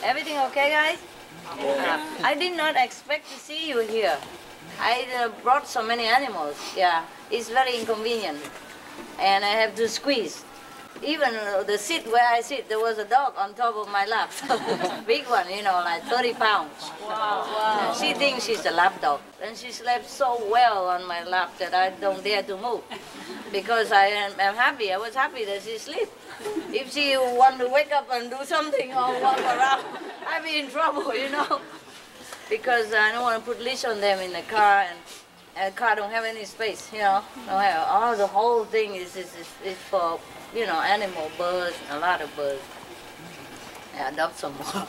Everything okay, guys? I did not expect to see you here. I brought so many animals. Yeah, it's very inconvenient. And I have to squeeze. Even the seat where I sit, there was a dog on top of my lap. Big one, you know, like 30 pounds. Wow. She thinks she's a lap dog. And she slept so well on my lap that I don't dare to move. Because I am happy. I was happy that she slept. If she want to wake up and do something or walk around, I'd be in trouble, you know. Because I don't want to put leash on them in the car, and the car don't have any space, you know. Don't have, oh, the whole thing is for, you know, animal, birds, a lot of birds. I adopt some more.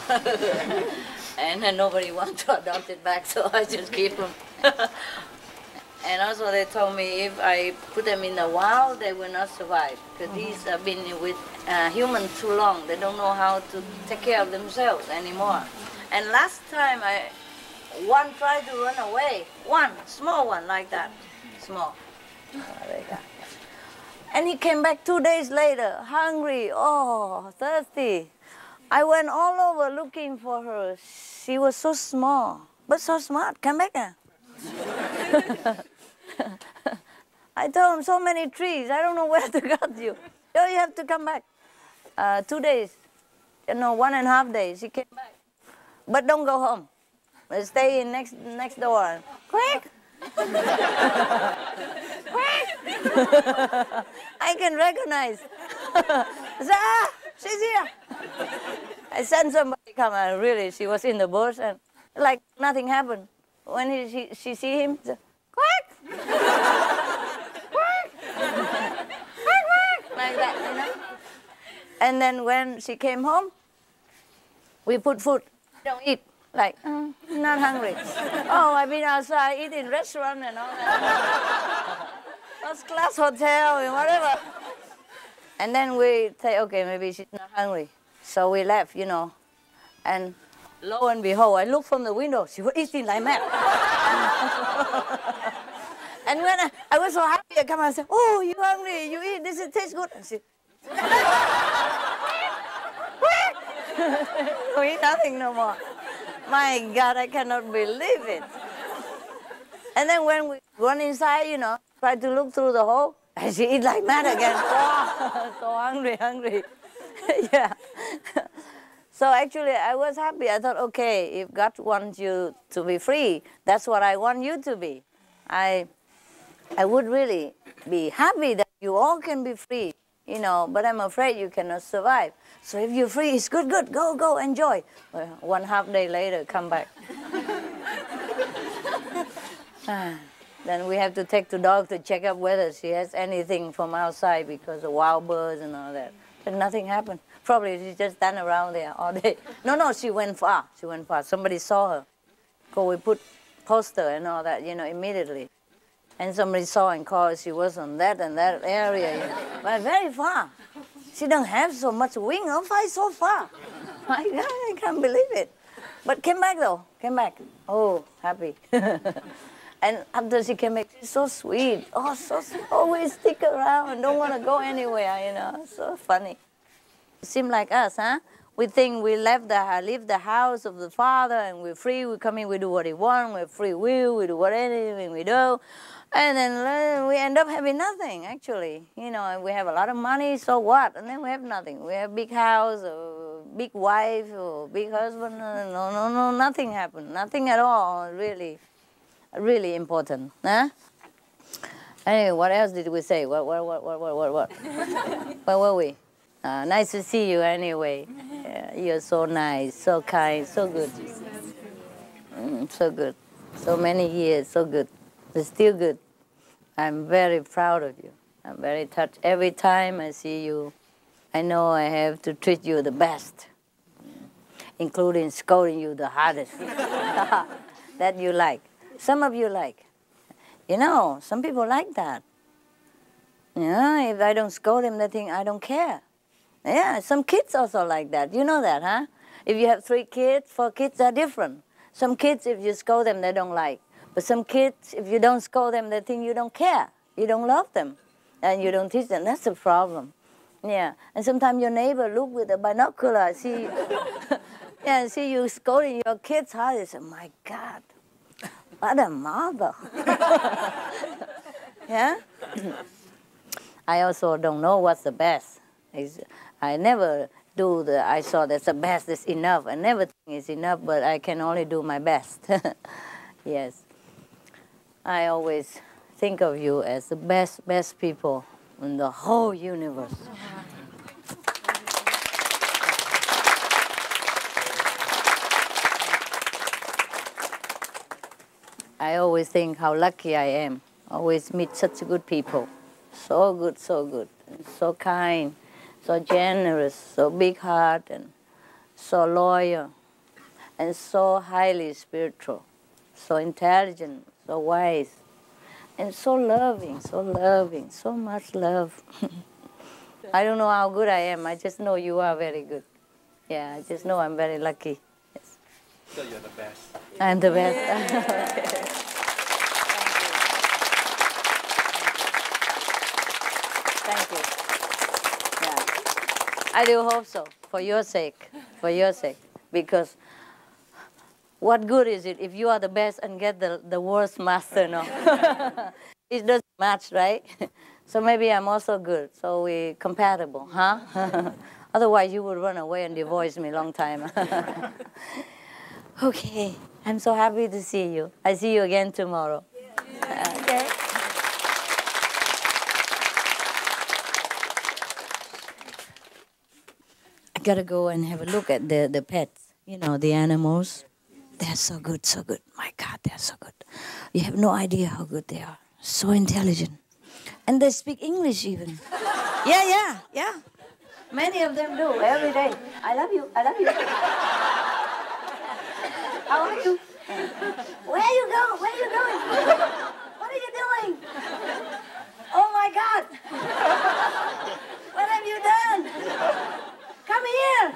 And then nobody wants to adopt it back, so I just keep them. And also they told me if I put them in the wild, they will not survive. Because these have been with humans too long. They don't know how to take care of themselves anymore. And last time, one tried to run away. One, small one like that. Small. Like that. And he came back 2 days later, hungry, oh, thirsty. I went all over looking for her. She was so small, but so smart. Come back. I told him so many trees. I don't know where to get you. Oh, you have to come back. 2 days, 1.5 days. He came back, but don't go home. Stay in next door. Quick! Quick! I can recognize. Ah, she's here. I sent somebody come. Really, she was in the bush and like nothing happened. When she see him, she said, quick! Quick! Quick! Like that, you know. And then when she came home, we put food. Don't eat. Like, not hungry. Oh, I've been outside, eat in restaurant and all that. First class hotel and whatever. And then we say, okay, maybe she's not hungry. So we left, you know. And lo and behold, I looked from the window. She was eating like mad. And when I was so happy, I come and said, oh, you hungry? You eat? This tastes good. And she, we eat nothing no more. My God, I cannot believe it. And then when we run inside, you know, try to look through the hole, and she eat like mad again. Oh, so hungry. Yeah. So actually, I was happy. I thought, okay, if God wants you to be free, that's what I want you to be. I would really be happy that you all can be free, you know, but I'm afraid you cannot survive. So if you're free, it's good, go, enjoy. Well, 1.5 day later, come back. Then we have to take the dog to check up whether she has anything from outside because of wild birds and all that. But nothing happened. Probably she just stand around there all day. No, she went far. Somebody saw her. So we put poster and all that, you know, immediately. And somebody saw and called. She was on that and that area, you know. But very far. She don't have so much wing. I'll fly so far. My God, I can't believe it. But came back though. Came back. Oh, happy. And after she came back, she's so sweet. Oh, so sweet. Always stick around and don't want to go anywhere, you know. So funny. It seems like us, huh? We think we leave the house of the Father and we're free. We come in, we do what we want. We're free will. We do whatever we do. And then we end up having nothing, actually. You know, we have a lot of money, so what? And then we have nothing. We have big house, or big wife, or big husband. No, nothing happened. Nothing at all, really important. Huh? Anyway, what else did we say? What? Where were we? Nice to see you anyway. Yeah, you're so nice, so kind, so good. So good. So many years, so good. It's still good. I'm very proud of you. I'm very touched. Every time I see you, I know I have to treat you the best, including scolding you the hardest. That you like. Some of you like. You know, some people like that. You know, if I don't scold them, they think I don't care. Yeah, some kids also like that. You know that, huh? If you have 3 kids, 4 kids are different. Some kids, if you scold them, they don't like. But some kids, if you don't scold them, they think you don't care. You don't love them. And you don't teach them. That's the problem. Yeah. And sometimes your neighbor look with a binocular, see Yeah, see you scolding your kids hard. You say, my God, what a mother. Yeah? I also don't know what's the best. I never do I saw that's the best, that's enough. I never think it's enough, but I can only do my best. Yes. I always think of you as the best people in the whole universe. I always think how lucky I am. Always meet such good people. So good, and so kind, so generous, so big heart, and so loyal, and so highly spiritual, so intelligent, so wise, and so loving, so much love. I don't know how good I am. I just know you are very good. Yeah, I just know I'm very lucky. Yes. So you're the best. I'm the best. Yeah. Thank you. Yeah. I do hope so, for your sake, because what good is it if you are the best and get the worst master, no? It doesn't match, right? So maybe I'm also good, so we're compatible, huh? Otherwise you would run away and divorce me long time. Okay, I'm so happy to see you. I see you again tomorrow. Yeah. Okay. I gotta go and have a look at the pets, you know, the animals. They're so good, so good. My God, they're so good. You have no idea how good they are. So intelligent. And they speak English even. Yeah. Many of them do, every day. I love you. How are you? Where are you going? What are you doing? Oh my God. What have you done? Come here.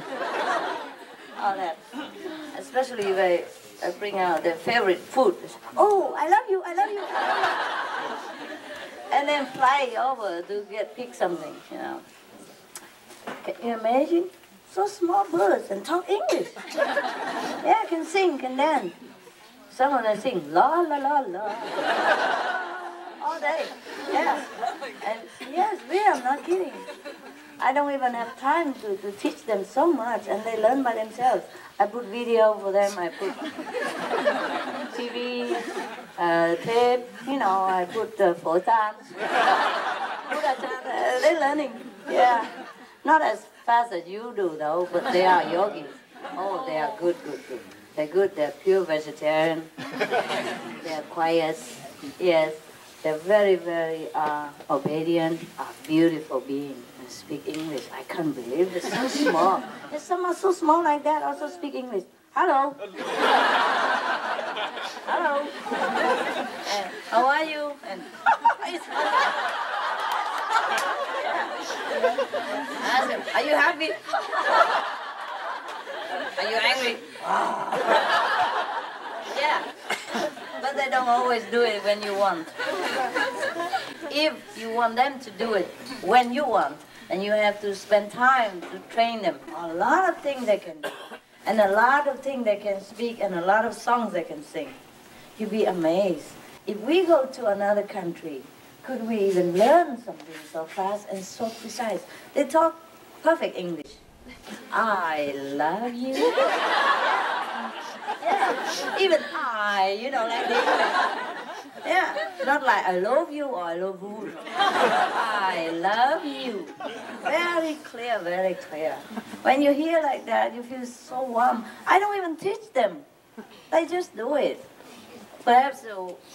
All that. Especially if I bring out their favorite food. Oh, I love you. And then fly over to pick something, you know. Can you imagine? So small birds and talk English. Yeah, can sing, can dance. Some of them sing la la la la all day. Yeah. And yes, really, I'm not kidding. I don't even have time to teach them so much, and they learn by themselves. I put video for them, I put TV, tape, you know, I put photons. They're learning, yeah. Not as fast as you do, though, but they are yogis. Oh, they are good. They're good, they're pure vegetarian. They're quiet, yes. They're very, very obedient, beautiful beings. Speak English. I can't believe they're so small. There's some are so small like that also speak English. Hello. Hello. And how are you? And ask him, are you happy? Are you angry? Yeah. But they don't always do it when you want. If you want them to do it when you want, and you have to spend time to train them. A lot of things they can do, and a lot of things they can speak, and a lot of songs they can sing. You'd be amazed. If we go to another country, could we even learn something so fast and so precise? They talk perfect English. I love you. Yeah, even you know, like this. Yeah, not like I love you or I love you. I love you. Very clear, very clear. When you hear like that, you feel so warm. I don't even teach them. They just do it. Perhaps,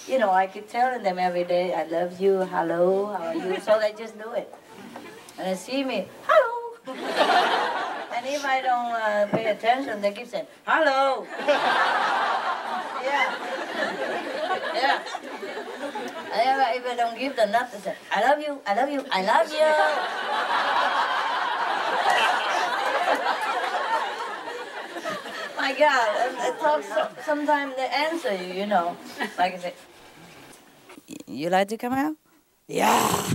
you know, I keep telling them every day, I love you, hello, how are you? So they just do it. And they see me, hello. And if I don't pay attention, they keep saying, hello. Yeah. Yeah. And if I don't give the nut, they say, I love you, I love you, I love you. My God, and they talk sometimes they answer you, you know. Like I say, you like to come out? Yeah.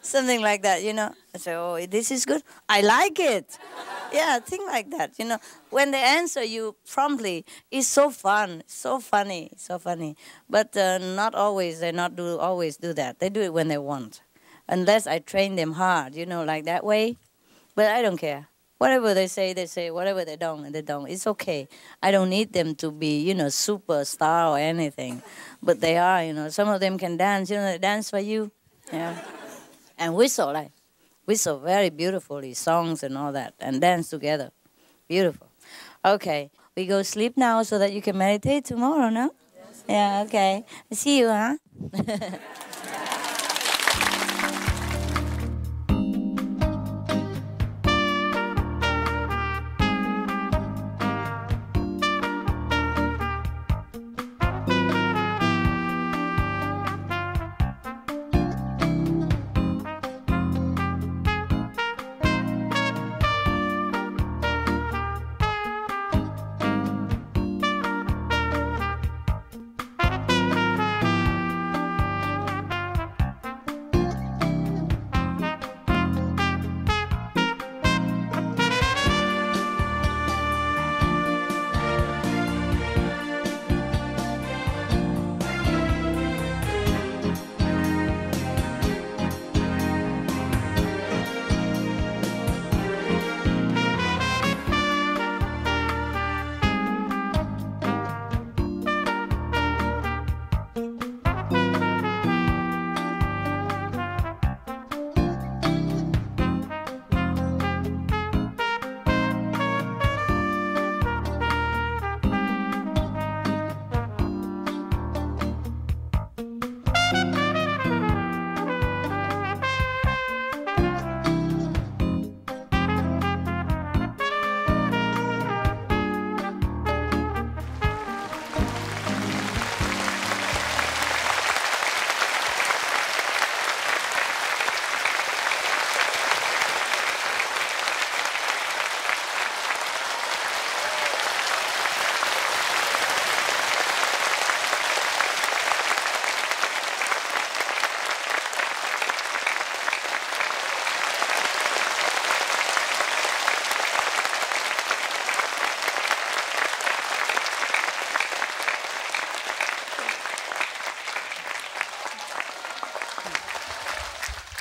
Something like that, you know. I say, oh, this is good. I like it. Yeah, think like that. When they answer you promptly, it's so fun, so funny, so funny. But not always. They not do always do that. They do it when they want, unless I train them hard. Like that way. But I don't care. Whatever they say, they say. Whatever they don't, they don't. It's okay. I don't need them to be, superstar or anything. But they are. Some of them can dance. They dance for you. Yeah. And whistle, like. Whistle very beautifully, songs and all that, and dance together. Beautiful. Okay, we go sleep now so that you can meditate tomorrow, no? Yes. Yeah, okay. See you, huh?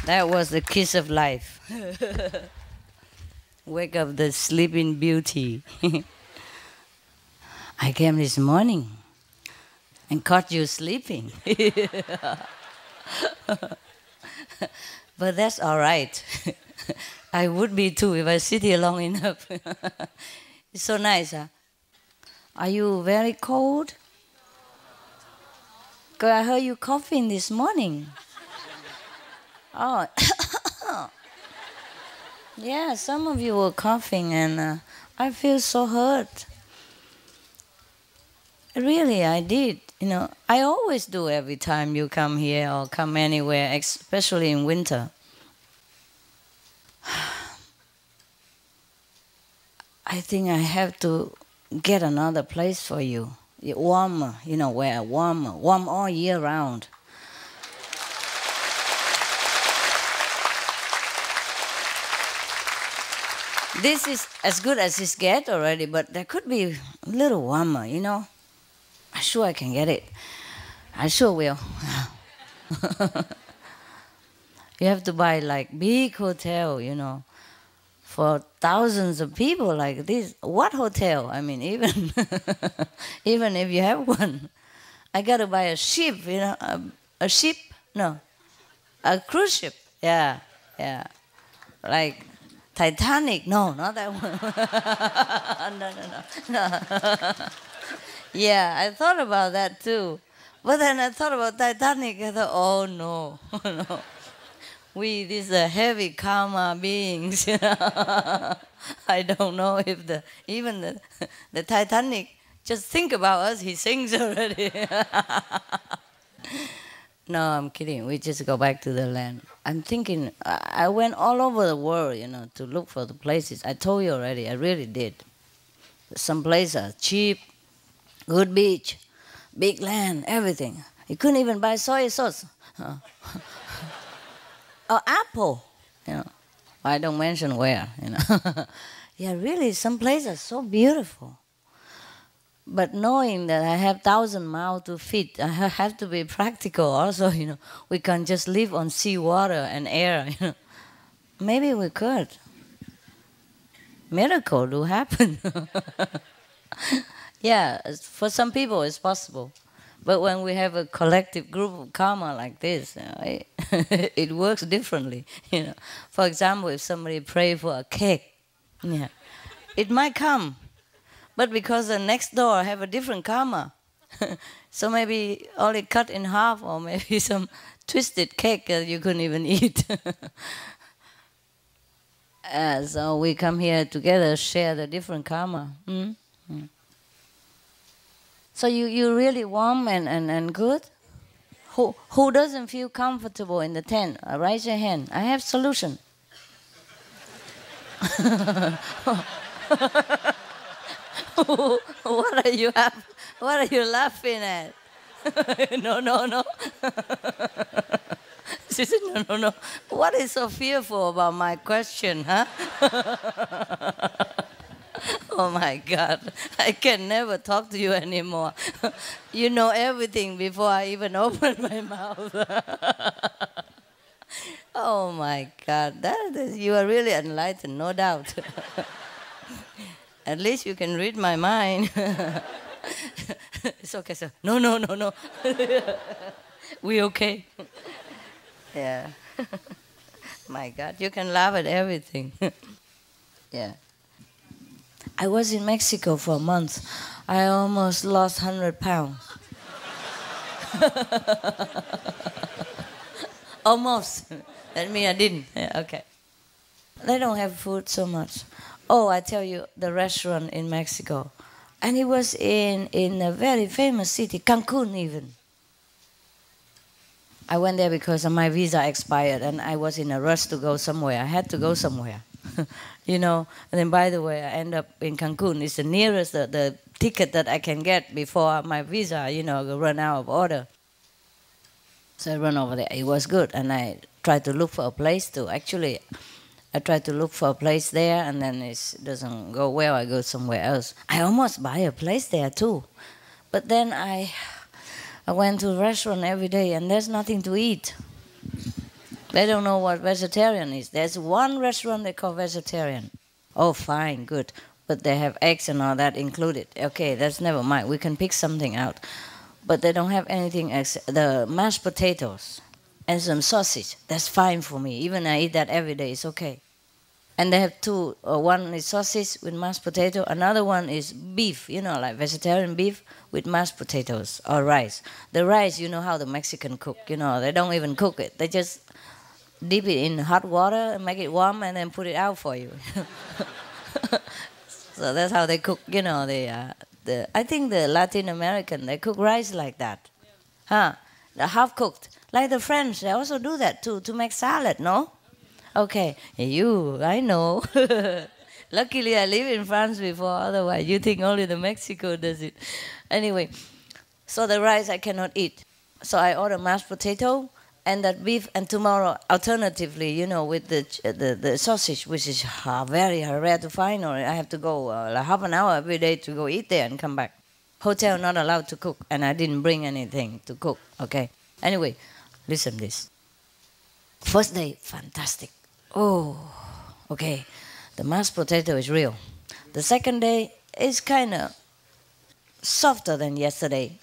That was the kiss of life. Wake up the sleeping beauty. I came this morning and caught you sleeping. But that's all right. I would be too if I sit here long enough. It's so nice, huh? Are you very cold? 'Cause I heard you coughing this morning. Oh, yeah, some of you were coughing and I feel so hurt. Really, I did. I always do every time you come here or come anywhere, especially in winter. I think I have to get another place for you. Warmer, where warm all year round. This is as good as it gets already, but there could be a little warmer, I'm sure I can get it. I sure will. You have to buy like big hotel, for thousands of people like this. What hotel? I mean, even even if you have one, I got to buy a ship, a ship? No, a cruise ship. Yeah. Like Titanic? No, not that one. No. Yeah, I thought about that too. But then I thought about Titanic. I thought, oh no, no. We, these heavy karma beings, I don't know if even the Titanic, just think about us, he sings already. No, I'm kidding. We just go back to the land. I'm thinking, I went all over the world, to look for the places. I told you already, I really did. Some places are cheap, good beach, big land, everything. You couldn't even buy soy sauce. Or apple, I don't mention where, yeah, really, some places are so beautiful. But knowing that I have 1,000 mouths to feed, I have to be practical also, We can't just live on seawater and air, Maybe we could. Miracle do happen. Yeah, for some people it's possible. But when we have a collective group of karma like this, it works differently. For example, if somebody pray for a cake, yeah, it might come. But because the next door have a different karma, so maybe only cut in half, or maybe some twisted cake that you couldn't even eat. So we come here together, share the different karma. Mm. So you really warm and good? Who doesn't feel comfortable in the tent? Raise your hand. I have solution. What are you laughing at? No. She said, no. What is so fearful about my question, huh? Oh my God, I can never talk to you anymore. You know everything before I even open my mouth. Oh my God, you are really enlightened, no doubt. At least you can read my mind. It's okay, sir. No. We okay? Yeah. My God, you can laugh at everything. Yeah. I was in Mexico for a month. I almost lost 100 pounds. Almost. That means I didn't. Yeah, okay. They don't have food so much. Oh, I tell you, the restaurant in Mexico. And it was in a very famous city, Cancun even. I went there because my visa expired and I was in a rush to go somewhere. I had to go somewhere. And then by the way, I end up in Cancun. It's the nearest, the ticket that I can get before my visa, run out of order. So I run over there. It was good. And I tried to look for a place to, actually, I tried to look for a place there, and then it doesn't go well. I go somewhere else. I almost buy a place there too. But then I went to a restaurant every day, and there's nothing to eat. They don't know what vegetarian is. There's one restaurant they call vegetarian. Oh, fine, good. But they have eggs and all that included. Okay, that's never mind. We can pick something out. But they don't have anything except the mashed potatoes and some sausage. That's fine for me. Even I eat that every day. It's okay. And they have two. One is sausage with mashed potato. Another one is beef, like vegetarian beef with mashed potatoes or rice. The rice, you know how the Mexican cook. They don't even cook it. They just dip it in hot water and make it warm and then put it out for you. So that's how they cook. I think the Latin American, they cook rice like that. The half cooked. Like the French, they also do that too, to make salad, no? Okay, I know. Luckily I live in France before, otherwise you think only the Mexico does it. Anyway, so the rice I cannot eat. So I order mashed potato and that beef, and tomorrow, alternatively, with the sausage, which is very rare to find, or I have to go like half an hour every day to go eat there and come back. Hotel not allowed to cook, and I didn't bring anything to cook, okay? Anyway, listen this. First day, fantastic. Oh, okay. The mashed potato is real. The second day is kind of softer than yesterday.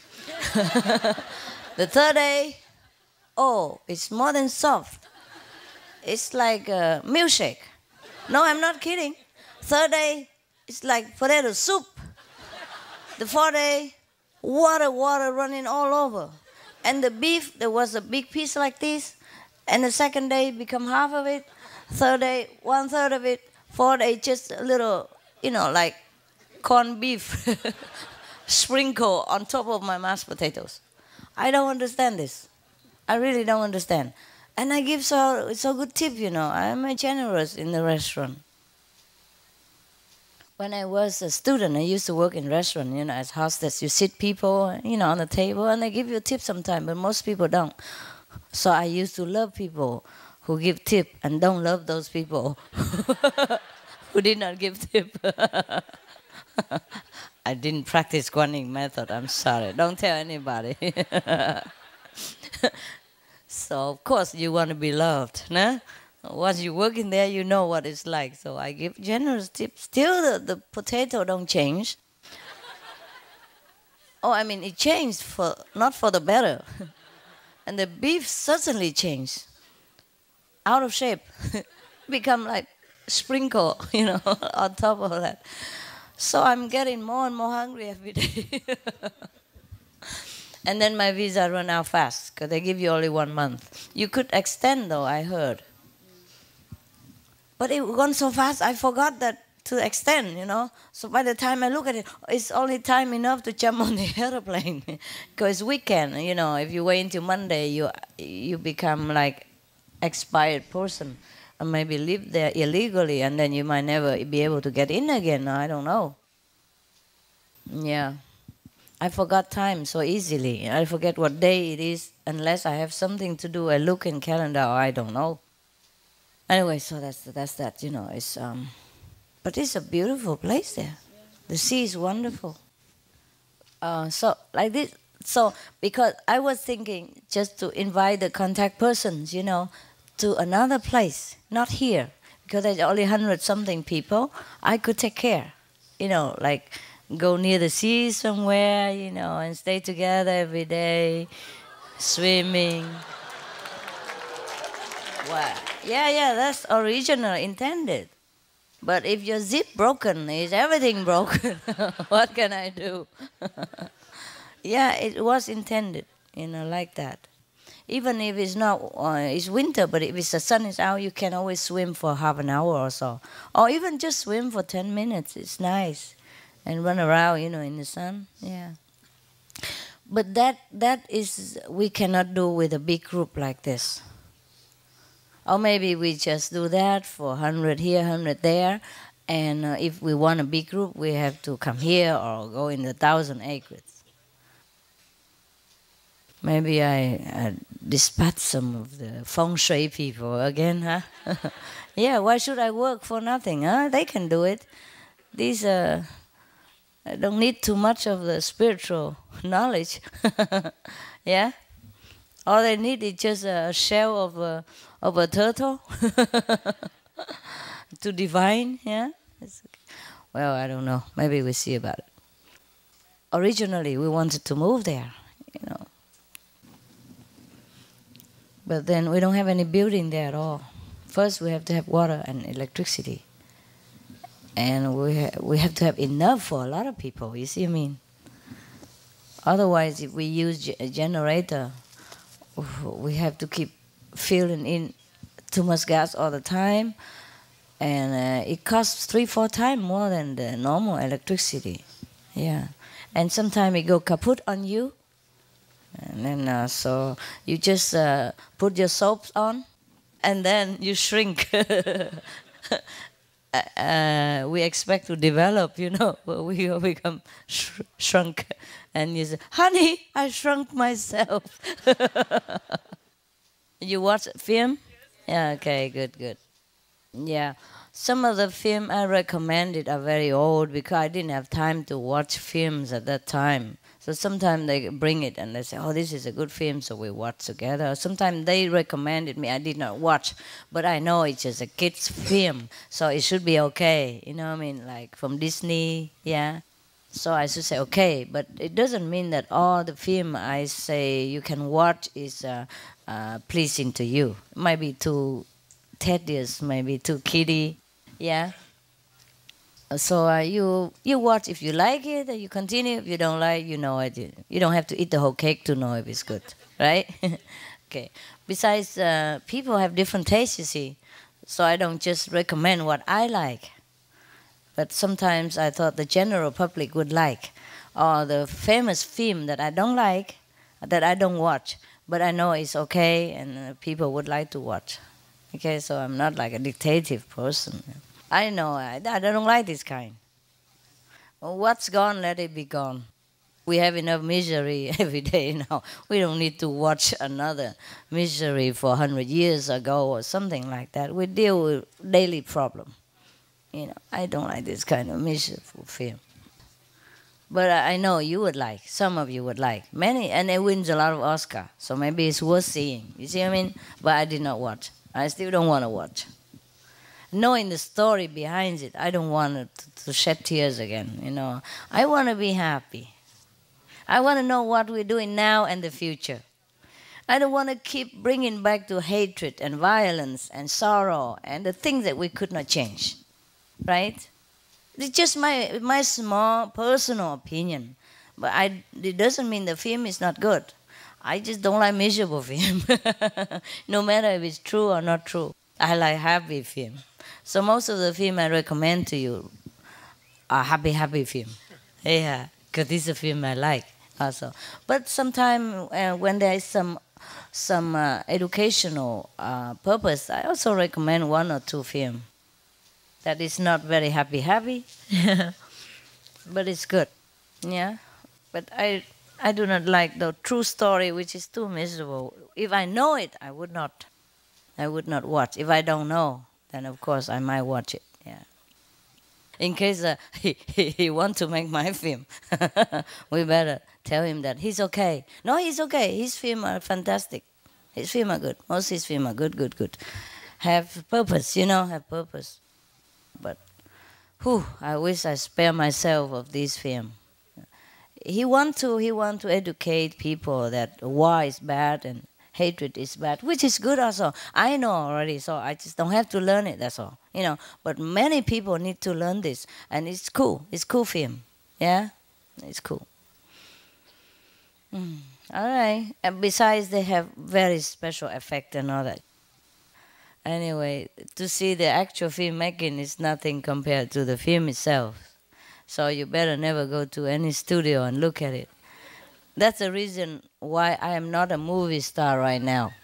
The third day, oh, it's more than soft. It's like a milkshake. No, I'm not kidding. Third day, it's like potato soup. The fourth day, water running all over. And the beef, there was a big piece like this. And the second day, become half of it. Third day, 1/3 of it. Fourth day, just a little, like corned beef sprinkle on top of my mashed potatoes. I don't understand this. I really don't understand. And I give so good tip, I'm generous in the restaurant. When I was a student, I used to work in restaurant, as hostess. You sit people, on the table, and they give you a tip sometimes, but most people don't. So I used to love people who give tip and don't love those people who did not give tip. I didn't practice Guanyin method. I'm sorry. Don't tell anybody. So of course you want to be loved, no? Once you work in there, you know what it's like. So I give generous tips. Still, the potato don't change. Oh, I mean, it changed for not for the better. And the beef certainly changed. Out of shape. Become like sprinkle, on top of that. So I'm getting more and more hungry every day. And then my visa run out fast, because they give you only 1 month. You could extend, though, I heard. But it gone so fast, I forgot that to extend, So by the time I look at it, it's only time enough to jump on the airplane. Because weekend, if you wait until Monday, you become like expired person. Or maybe live there illegally, and then you might never be able to get in again. I don't know. Yeah. I forgot time so easily. I forget what day it is unless I have something to do. I look in calendar, or I don't know. Anyway, so that's that. It's but it's a beautiful place there. The sea is wonderful. So like this. So because I was thinking just to invite the contact persons, to another place, not here, because there's only 100-something people. I could take care, like go near the sea somewhere, and stay together every day, swimming. Wow. Yeah, that's original, intended. But if your zip broken, is everything broken? What can I do? Yeah, it was intended, like that. Even if it's not, it's winter, but if the sun is out, you can always swim for half an hour or so. Or even just swim for 10 minutes, it's nice. And run around, in the sun, yeah. But that is, we cannot do with a big group like this. Or maybe we just do that for 100 here, 100 there. And if we want a big group, we have to come here or go in the 1,000 acres. Maybe I dispatch some of the feng shui people again, huh? Yeah, why should I work for nothing, huh? They can do it. These I don't need too much of the spiritual knowledge. Yeah? All they need is just a shell of a turtle to divine, yeah? Well, I don't know. Maybe we'll see about it. Originally, we wanted to move there, But then we don't have any building there at all. First, we have to have water and electricity. And we have to have enough for a lot of people, you see what I mean? Otherwise, if we use a generator, we have to keep filling in too much gas all the time. And it costs 3-4 times more than the normal electricity. Yeah. And sometimes it go kaput on you. And then so you just put your soaps on, and then you shrink. We expect to develop, but we become shrunk. And you say, honey, I shrunk myself. You watch film? Yeah, okay, good. Yeah. Some of the film I recommended are very old because I didn't have time to watch films at that time. So sometimes they bring it and they say, oh, this is a good film, so we watch together. Sometimes they recommended me, I did not watch, but I know it's just a kid's film, so it should be okay. You know what I mean? Like from Disney, yeah. So I should say, okay, but it doesn't mean that all the film I say you can watch is pleasing to you. It might be too tedious, maybe too kiddie, yeah. So you watch if you like it, and you continue. If you don't like, you know it. You don't have to eat the whole cake to know if it's good, right? Okay. Besides, people have different tastes, you see. So I don't just recommend what I like. But sometimes I thought the general public would like. Or the famous film that I don't like, that I don't watch. But I know it's okay and people would like to watch. Okay, so I'm not like a dictative person. I know, I don't like this kind. What's gone, let it be gone. We have enough misery every day now. We don't need to watch another misery for 100 years ago or something like that. We deal with daily problem. I don't like this kind of miserable film. But I know you would like. Some of you would like. Many, and it wins a lot of Oscar. So maybe it's worth seeing. You see what I mean? But I did not watch. I still don't want to watch. Knowing the story behind it, I don't want to shed tears again. I want to be happy. I want to know what we're doing now and the future. I don't want to keep bringing back to hatred and violence and sorrow and the things that we could not change. Right? It's just my small personal opinion. But it doesn't mean the film is not good. I just don't like miserable film. No matter if it's true or not true. I like happy film. So most of the film I recommend to you are happy film. Yeah, because this is a film I like also. But sometimes when there is some educational purpose, I also recommend 1 or 2 films. That is not very happy, but it's good. Yeah, but I do not like the true story, which is too miserable. If I know it, I would not watch. If I don't know, then of course I might watch it. Yeah. In case he want to make my film, we better tell him that he's okay. No, he's okay. His film are fantastic. His film are good. Most his film are good. Have purpose, have purpose. But, I wish I spare myself of this film. He want to educate people that war is bad and hatred is bad, which is good also. I know already, so I just don't have to learn it, that's all. But many people need to learn this, and it's cool. It's cool film. Yeah? It's cool. All right. And besides, they have very special effect and all that. Anyway, to see the actual filmmaking is nothing compared to the film itself. So you better never go to any studio and look at it. That's the reason why I am not a movie star right now.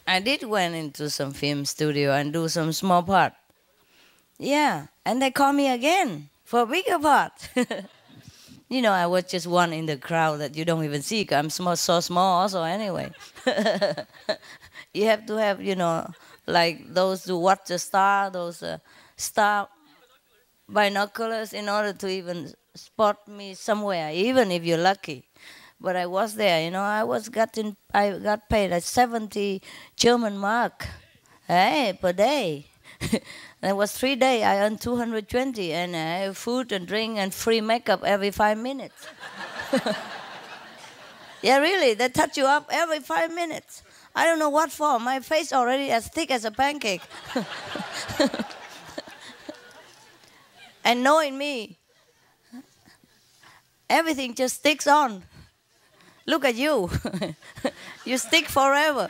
I did went into some film studio and do some small part. Yeah, and they call me again for a bigger part. I was just one in the crowd that you don't even see. I'm so small also anyway. You have to have, like those who watch the star, those star binoculars in order to even spot me somewhere, even if you're lucky. But I was there, I got paid at 70 German mark, per day. And it was 3 days. I earned 220, and I have food and drink and free makeup every 5 minutes. Yeah, really, they touch you up every 5 minutes. I don't know what for. My face already as thick as a pancake. And knowing me, everything just sticks on. Look at you. You stick forever.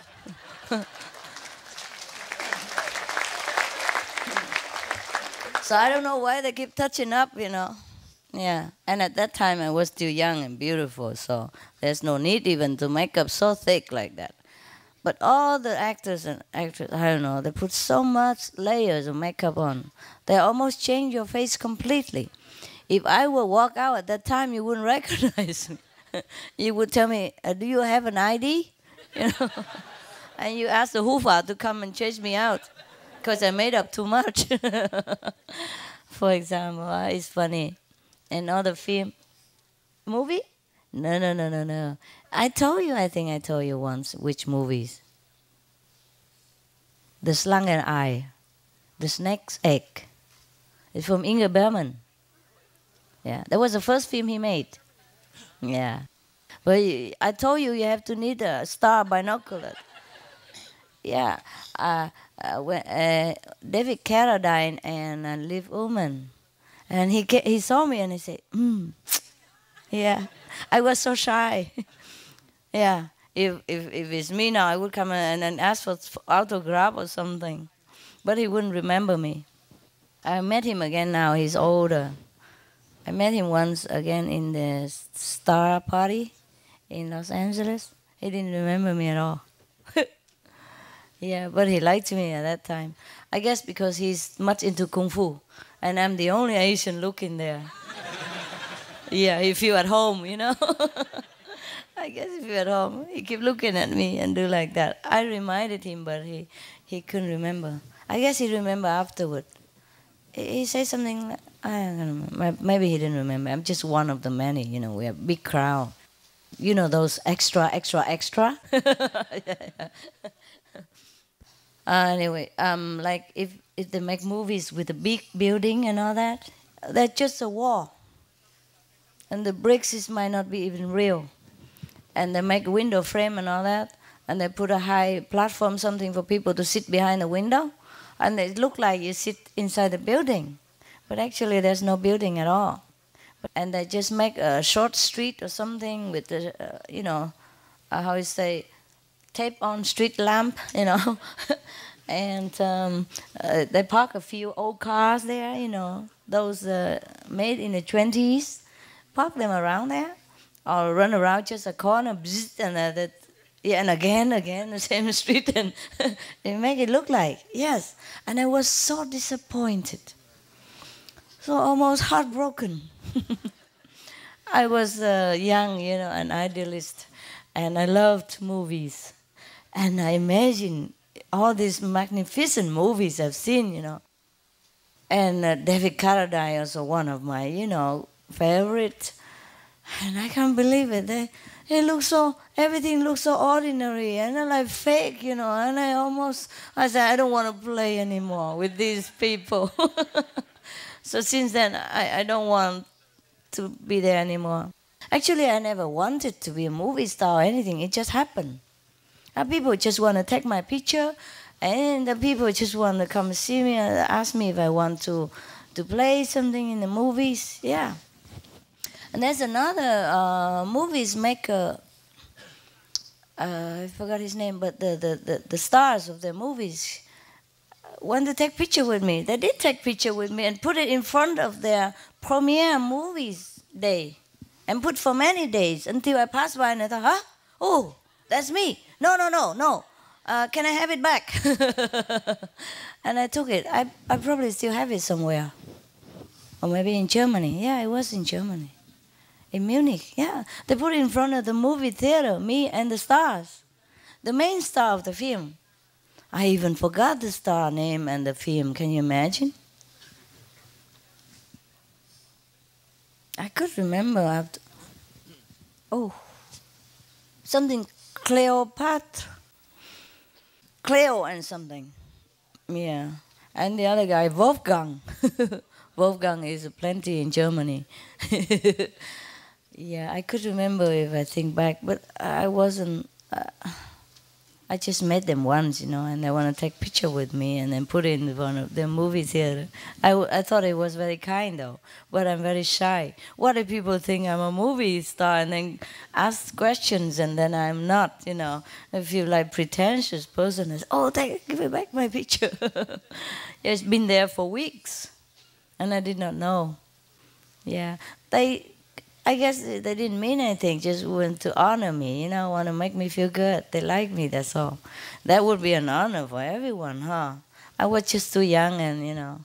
So I don't know why they keep touching up, Yeah, and at that time I was still young and beautiful, so there's no need even to make up so thick like that. But all the actors and actresses, I don't know, they put so much layers of makeup on. They almost change your face completely. If I would walk out at that time, you wouldn't recognize me. You would tell me, do you have an ID? And you ask the Hufa to come and chase me out because I made up too much. For example, it's funny. Another film, movie? No. I think I told you once which movies. The Slangenei, The Snake's Egg. It's from Ingmar Bergman. Yeah, that was the first film he made. Yeah. But I told you have to need a star binocular. Yeah. David Carradine and Liv Ullmann. And he saw me and he said, Yeah. I was so shy. Yeah. If it's me now, I would come and ask for autograph or something. But he wouldn't remember me. I met him again now. He's older. I met him once again in the Star Party in Los Angeles. He didn't remember me at all. Yeah, but he liked me at that time. I guess because he's much into Kung Fu. And I'm the only Asian looking there. Yeah, he feel at home, I guess he feel at home. He kept looking at me and do like that. I reminded him, but he couldn't remember. I guess he remember afterward. He said something, I don't remember. Maybe he didn't remember. I'm just one of the many, we have big crowd. You know those extra, extra, extra? Yeah. Anyway, like if they make movies with a big building and all that, that's just a wall. And the bricks might not be even real. And they make a window frame and all that, and they put a high platform, something for people to sit behind the window, and it look like you sit inside the building. But actually there's no building at all. And they just make a short street or something with the, how you say, tape on street lamp, and they park a few old cars there, those made in the 20s, park them around there, or run around just a corner, bzz, and again, the same street, and they make it look like, yes. And I was so disappointed, so almost heartbroken. I was young, an idealist, and I loved movies. And I imagine all these magnificent movies I've seen, And David Carradine also one of my, favorite. And I can't believe it. Everything looks so ordinary and like fake, And I said, I don't want to play anymore with these people. So since then, I don't want to be there anymore. Actually, I never wanted to be a movie star or anything. It just happened. People just want to take my picture, and the people just want to come see me and ask me if I want to play something in the movies. Yeah. And there's another movies maker. I forgot his name, but the stars of the movies want to take picture with me. They did take picture with me and put it in front of their premiere movies day, and put for many days until I passed by and I thought, huh? Oh, that's me. No. Can I have it back? And I took it. I probably still have it somewhere. Or maybe in Germany. Yeah, it was in Germany. In Munich, yeah. They put it in front of the movie theater, me and the stars. The main star of the film. I even forgot the star name and the film. Can you imagine? I could remember after. Oh, something Cleopatra. Cleo and something. Yeah. And the other guy, Wolfgang. Wolfgang is plenty in Germany. Yeah, I could remember if I think back, but I wasn't. I just met them once, and they want to take picture with me and then put it in one of their movie theater. I thought it was very kind, though, but I'm very shy. What if people think I'm a movie star and then ask questions and then I'm not, I feel like pretentious person. I say, oh, give me back my picture. It's been there for weeks, and I did not know. Yeah, I guess they didn't mean anything, just want to honor me, want to make me feel good. They like me, that's all. That would be an honor for everyone, huh? I was just too young and,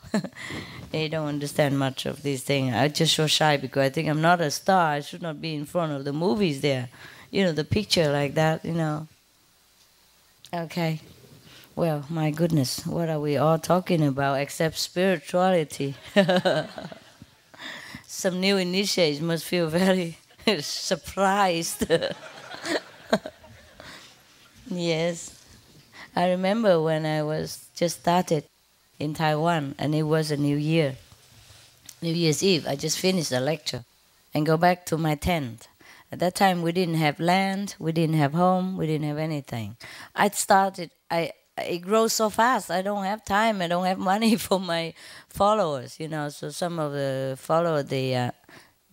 they don't understand much of these things. I just so shy because I think I'm not a star. I should not be in front of the movies there. The picture like that, Okay. Well, my goodness, what are we all talking about except spirituality? Some new initiates must feel very surprised. Yes. I remember when I was just started in Taiwan, and it was a New Year. New Year's Eve, I just finished a lecture and go back to my tent. At that time, we didn't have land, we didn't have home, we didn't have anything. It grows so fast. I don't have time. I don't have money for my followers, So some of the followers, they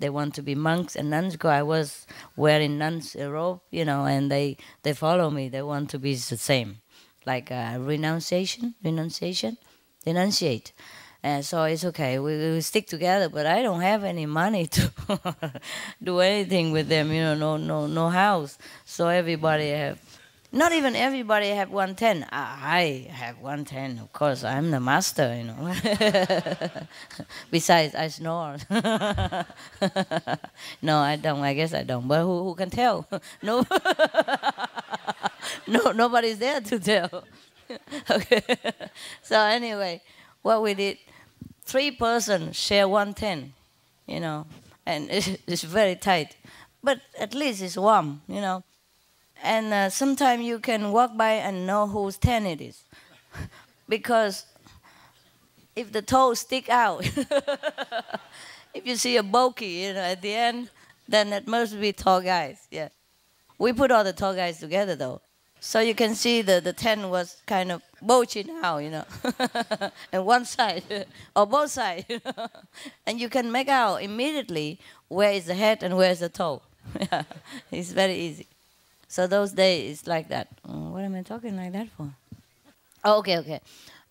want to be monks and nuns. I was wearing nuns' robe, and they follow me. They want to be the same, like renunciate. And so it's okay. We stick together, but I don't have any money to do anything with them. No house. So everybody have. Not even everybody have 110. I have 110, of course. I'm the master, Besides, I snore. No, I don't. I guess I don't. But who can tell? No, nobody's there to tell. Okay. So anyway, what we did, 3 persons share one tent, and it's very tight, but at least it's warm. And sometimes you can walk by and know whose tent it is, because if the toes stick out, if you see a bulky, at the end, then it must be tall guys. Yeah. We put all the tall guys together though. So you can see the tent was kind of bulging out. And one side or both sides. And you can make out immediately where is the head and where is the toe. Yeah. It's very easy. So those days it's like that. What am I talking like that for? Oh, okay.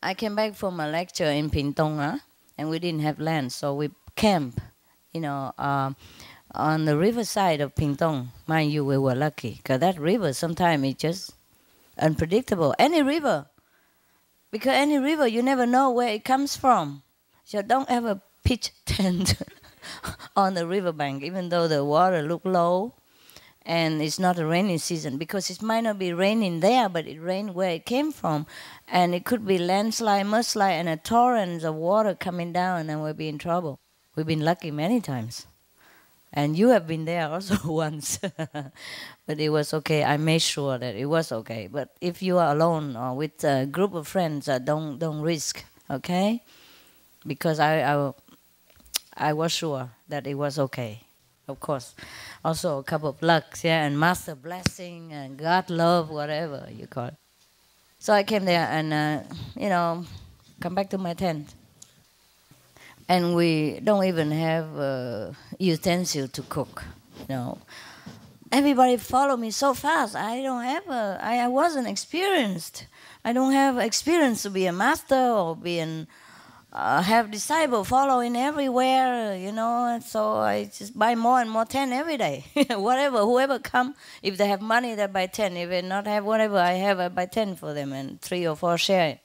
I came back from a lecture in Pingtung, and we didn't have land, so we camped, on the riverside of Pingtung. Mind you, we were lucky, because that river sometimes is just unpredictable. Any river, because any river, you never know where it comes from. So don't ever pitch tent on the riverbank, even though the water look low, and it's not a rainy season, because it might not be raining there, but it rained where it came from, and it could be landslide, mudslide, and a torrent of water coming down, and we'll be in trouble. We've been lucky many times. And you have been there also once. But it was okay. I made sure that it was okay. But if you are alone or with a group of friends, don't risk, okay? Because I was sure that it was okay. Of course. Also a couple of lucks, and master blessing and God love, whatever you call it. So I came there and, come back to my tent. And we don't even have utensil to cook. Everybody follow me so fast. I wasn't experienced. I don't have experience to be a master or have disciple following everywhere, and so I just buy more and more tent every day. Whoever come, if they have money, they buy 10. If they not have whatever I have, I buy 10 for them, and 3 or 4 share it.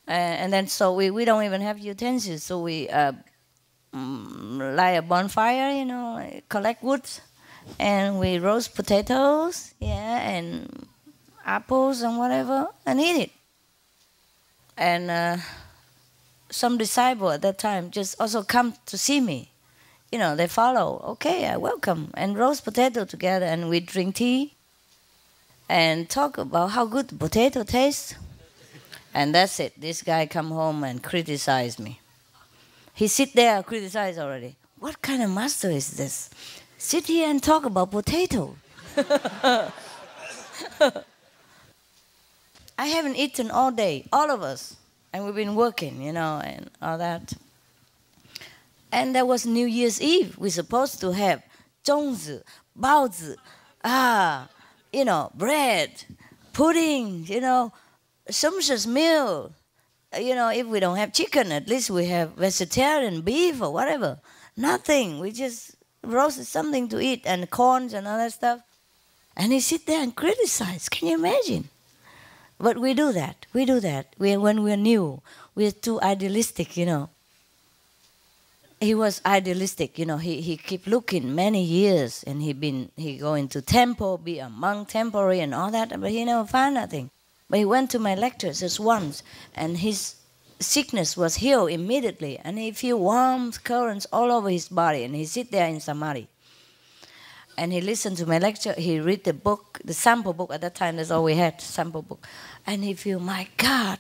And then so we don't even have utensils, so we light a bonfire, collect wood, and we roast potatoes, and apples and whatever, and eat it. And some disciple at that time just also come to see me. They follow. Okay, I welcome. And roast potato together, and we drink tea and talk about how good the potato tastes. And that's it. This guy come home and criticize me. He sit there and criticize already. What kind of master is this? Sit here and talk about potato. I haven't eaten all day, all of us. And we've been working, and all that. And there was New Year's Eve. We're supposed to have 粽子, 包子, bread, pudding, sumptuous meal. If we don't have chicken, at least we have vegetarian beef or whatever. Nothing. We just roasted something to eat and corns and all that stuff. And he sit there and criticize. Can you imagine? But we do that. When we're new, we're too idealistic, He was idealistic, He keep looking many years, and he go into temple, be a monk temporary and all that, but he never found nothing. But he went to my lectures just once, and his sickness was healed immediately, and he feel warm currents all over his body, and he sit there in samadhi. And he listened to my lecture, he read the book, the sample book at that time, that's all we had, sample book. And he feel, my God.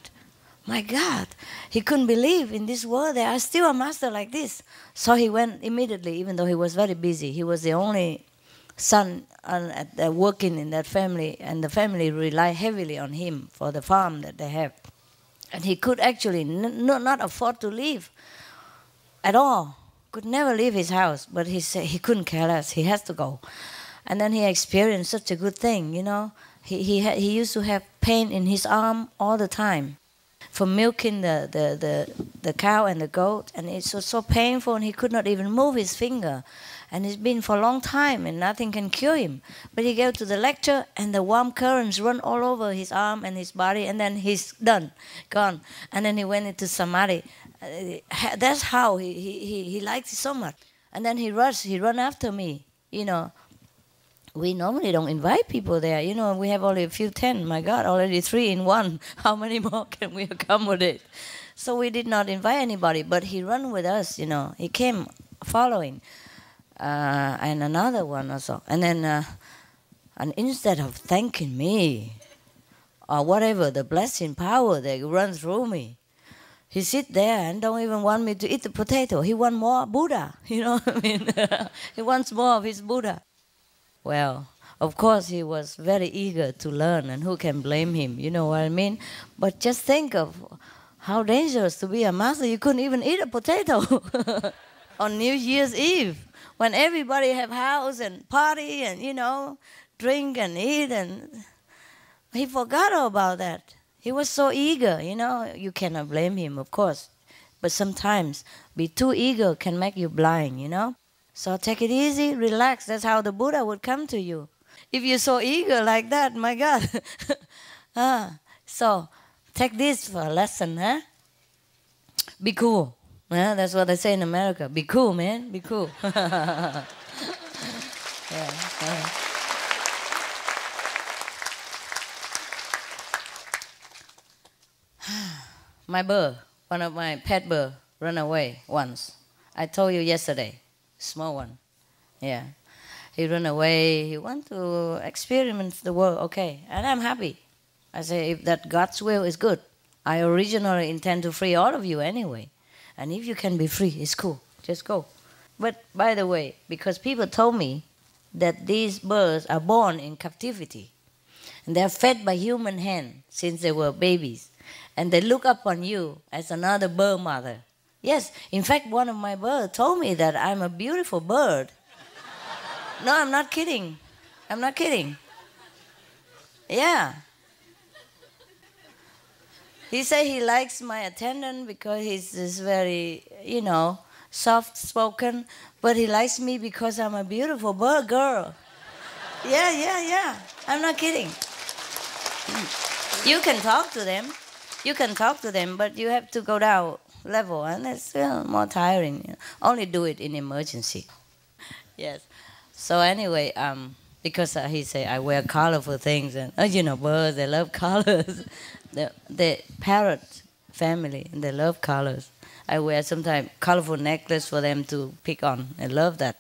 He couldn't believe in this world there are still a master like this. So he went immediately, even though he was very busy. He was the only son working in that family, and the family rely heavily on him for the farm that they have. And he could actually not afford to leave at all. Could never leave his house, but he said he couldn't care less. He has to go. And then he experienced such a good thing, He used to have pain in his arm all the time from milking the cow and the goat, and it was so painful, and he could not even move his finger. And it's been for a long time, and nothing can cure him. But he go to the lecture, and the warm currents run all over his arm and his body, and then he's done, gone. And then he went into samadhi. That's how he liked it so much. And then he run after me, We normally don't invite people there. You know, we have only a few 10. My God, already 3 in 1. How many more can we accommodate? So we did not invite anybody, but he ran with us, you know. He came following. And another one also. And then, and instead of thanking me, or whatever, the blessing power that runs through me, he sit there and don't even want me to eat the potato. He want more Buddha, you know what I mean? He wants more of his Buddha. Well, of course he was very eager to learn, and who can blame him, you know what I mean? But just think of how dangerous to be a master. You couldn't even eat a potato on New Year's Eve, when everybody have house and party and, you know, drink and eat, and he forgot all about that. He was so eager, you know. You cannot blame him, of course. But sometimes be too eager can make you blind, you know. So take it easy, relax. That's how the Buddha would come to you. If you're so eager like that, my God. So take this for a lesson, huh? Be cool. That's what they say in America. Be cool, man. Be cool. Yeah. My bird, one of my pet bird, ran away once. I told you yesterday, small one. Yeah. He ran away. He want to experiment the world. Okay. And I'm happy. I say, if that God's will is good. I originally intend to free all of you anyway. And if you can be free, it's cool. Just go. But by the way, because people told me that these birds are born in captivity. And they're fed by human hand since they were babies. And they look upon you as another bird mother. Yes, in fact, one of my birds told me that I'm a beautiful bird. No, I'm not kidding. I'm not kidding. Yeah. He said he likes my attendant because he's very, you know, soft-spoken. But he likes me because I'm a beautiful bird girl. Yeah. I'm not kidding. You can talk to them. You can talk to them, but you have to go down level, and it's still more tiring. You know. Only do it in emergency. Yes. So anyway, because he say I wear colorful things, and you know, birds, they love colors. the parrot family, they love colors. I wear sometimes colorful necklace for them to pick on. I love that.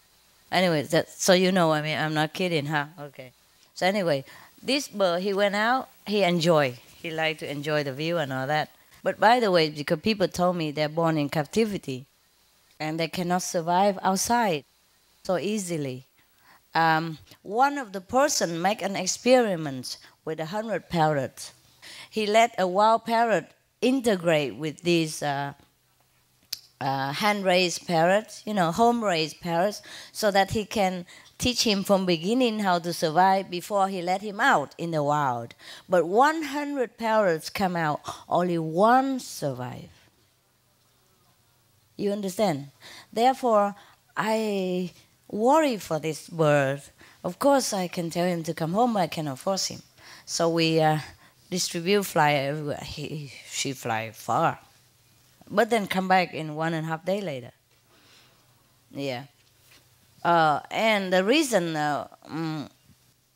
Anyway, so you know, I mean, I'm not kidding, huh? Okay. So anyway, this bird, he went out, he enjoyed. He liked to enjoy the view and all that. But by the way, because people told me they're born in captivity and they cannot survive outside so easily. One of the person make an experiment with 100 parrots. He let a wild parrot integrate with these hand-raised parrots, you know, home-raised parrots, so that he can teach him from beginning how to survive before he let him out in the wild. But 100 parrots come out, only one survive. You understand? Therefore, I worry for this bird. Of course, I can tell him to come home, but I cannot force him. So we distribute fly everywhere. She fly far. But then come back in 1.5 days later. Yeah. And the reason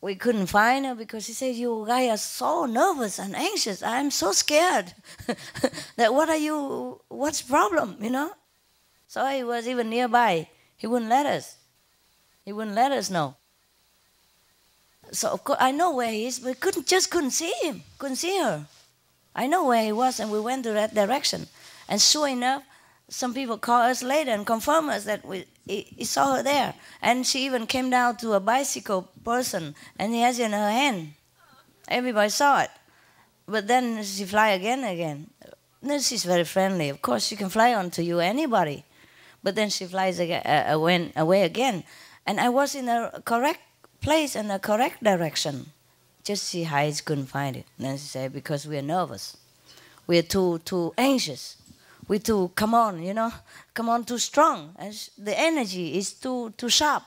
we couldn't find her, because he said, you guys are so nervous and anxious. I'm so scared. That what's the problem, you know? So he was even nearby. He wouldn't let us. He wouldn't let us know. So of course I know where he is, but couldn't see him, couldn't see her. I know where he was, and we went to that direction. And sure enough, some people called us later and confirmed us that he saw her there. And she even came down to a bicycle person, and he has it in her hand. Everybody saw it. But then she fly again. Then she's very friendly. Of course, she can fly onto you, anybody. But then she flies away again. And I was in the correct place and the correct direction. Just she hides, couldn't find it. And then she said, because we are nervous. We are too anxious. We too, come on, you know, come on, too strong. And the energy is too sharp,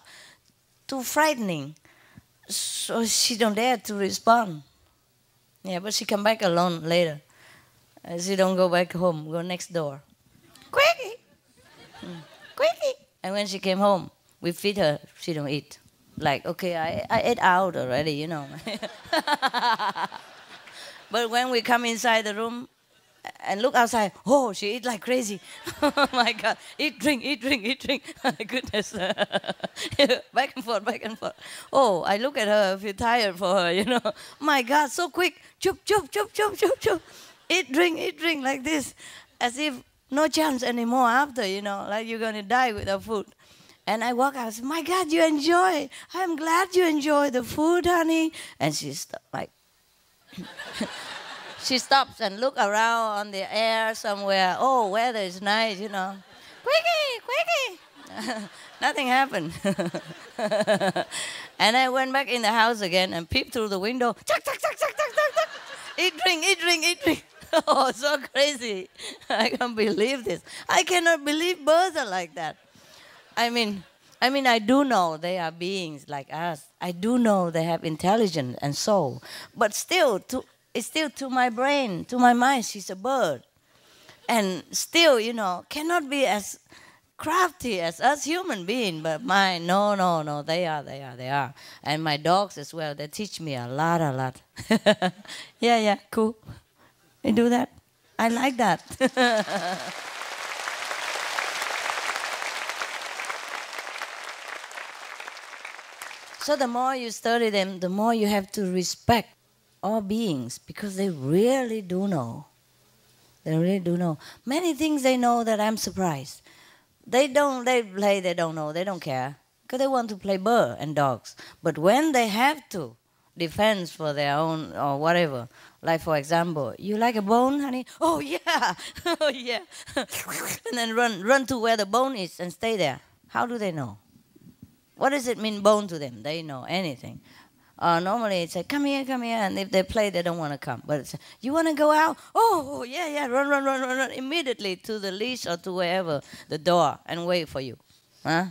too frightening. So she don't dare to respond. Yeah, but she come back alone later. She don't go back home, go next door. Quickie! Quickie! And when she came home, we feed her, she don't eat. like, okay, I ate out already, you know. But when we come inside the room and look outside, oh, she eat like crazy. Oh my God, eat, drink, eat, drink, eat, drink. My goodness. Back and forth, back and forth. Oh, I look at her, I feel tired for her, you know. My God, so quick. Chup, chup, chup, chup, chup, chup. Eat, drink, like this. As if no chance anymore after, you know, like you're going to die without food. And I walk out, I say, my God, you enjoy. I'm glad you enjoy the food, honey. And she's like, she stops and look around on the air somewhere. Oh, weather is nice, you know. Quickie. Nothing happened. And I went back in the house again and peeped through the window. Chuck, chuck, chuck, chuck, chuck, chuck, chuck. Eat, drink, eat, drink, eat, drink. Oh, so crazy. I can't believe this. I cannot believe birds are like that. I mean, I do know they are beings like us. I do know they have intelligence and soul. But still, it's still to my brain, to my mind, she's a bird. And still, you know, cannot be as crafty as us human beings. But mine, no, they are. And my dogs as well, they teach me a lot. Yeah, cool. They do that. I like that. So the more you study them, the more you have to respect all beings, because they really do know. They really do know. Many things they know that I'm surprised. They don't know, they don't care. Because they want to play bird and dogs. But when they have to, defense for their own or whatever, like for example, you like a bone, honey? Oh yeah, oh yeah. And then run to where the bone is and stay there. How do they know? What does it mean, bone to them? They know anything. Normally it's like, come here, and if they play, they don't want to come. But it's, you want to go out? Oh, yeah, run immediately to the leash or to wherever, the door, and wait for you. Huh?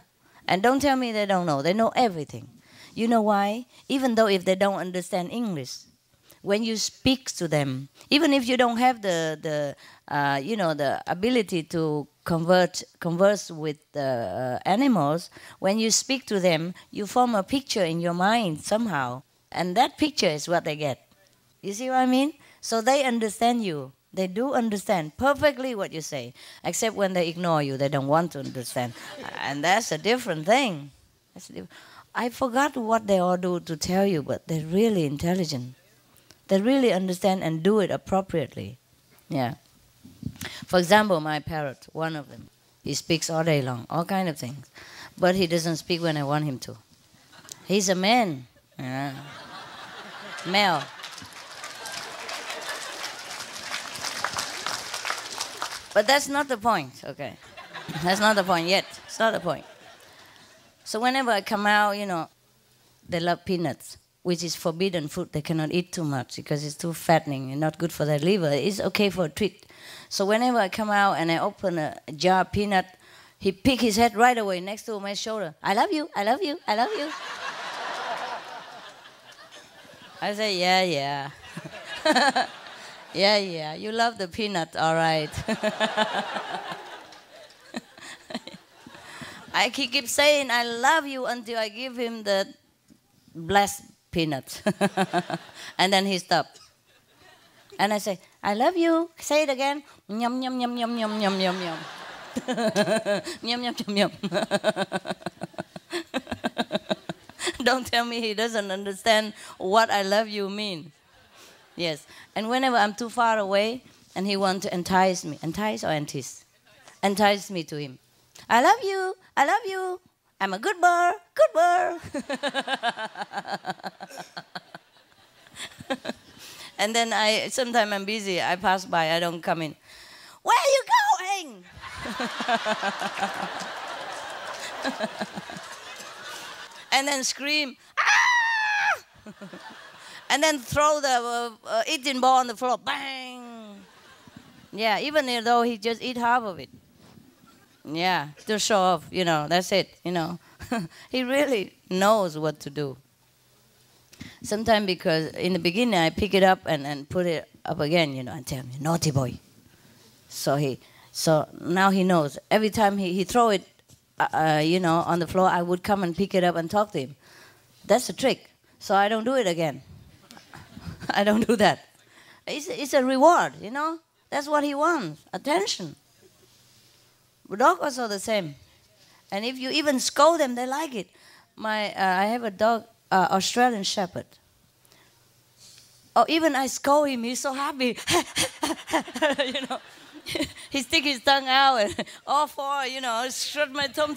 And don't tell me they don't know. They know everything. You know why? Even though if they don't understand English, when you speak to them, even if you don't have the ability to converse with animals, when you speak to them, you form a picture in your mind somehow, and that picture is what they get. You see what I mean? So they understand you. They do understand perfectly what you say, except when they ignore you, they don't want to understand. And that's a different thing. I forgot what they all do to tell you, but they're really intelligent. They really understand and do it appropriately. Yeah. For example, my parrot, one of them, he speaks all day long, all kind of things. But he doesn't speak when I want him to. He's a man. Yeah. Male. But that's not the point, okay? That's not the point yet. It's not the point. So whenever I come out, you know, they love peanuts, which is forbidden food. They cannot eat too much because it's too fattening and not good for their liver. It's okay for a treat. So whenever I come out and I open a jar of peanut, he pick his head right away next to my shoulder. I love you, I love you, I love you. I say, yeah. Yeah, you love the peanut, all right. He keeps saying, I love you, until I give him the blessed peanut. And then he stopped. And I say, I love you. Say it again. Yum, yum, yum, yum, yum, yum, yum, yum. Yum, yum, yum, yum. Don't tell me he doesn't understand what I love you mean. Yes. And whenever I'm too far away and he wants to entice me, entice or entice? Entice me to him. I love you. I love you. I'm a good bird. Good bird. And then sometimes I'm busy. I pass by. I don't come in. Where are you going? And then scream. Ah! And then throw the eating ball on the floor. Bang! Yeah, even though he just eat half of it. Yeah, to show off, you know, that's it, you know. He really knows what to do. Sometimes because in the beginning I pick it up and put it up again, you know, and tell me, naughty boy. So now he knows. Every time he throw it, you know, on the floor, I would come and pick it up and talk to him. That's a trick. So I don't do it again. I don't do that. It's a reward, you know. That's what he wants, attention. The dog also the same. And if you even scold them, they like it. I have a dog, Australian Shepherd. Oh, even I scold him, he's so happy. You know, he stick his tongue out and all four, you know, shut my tum.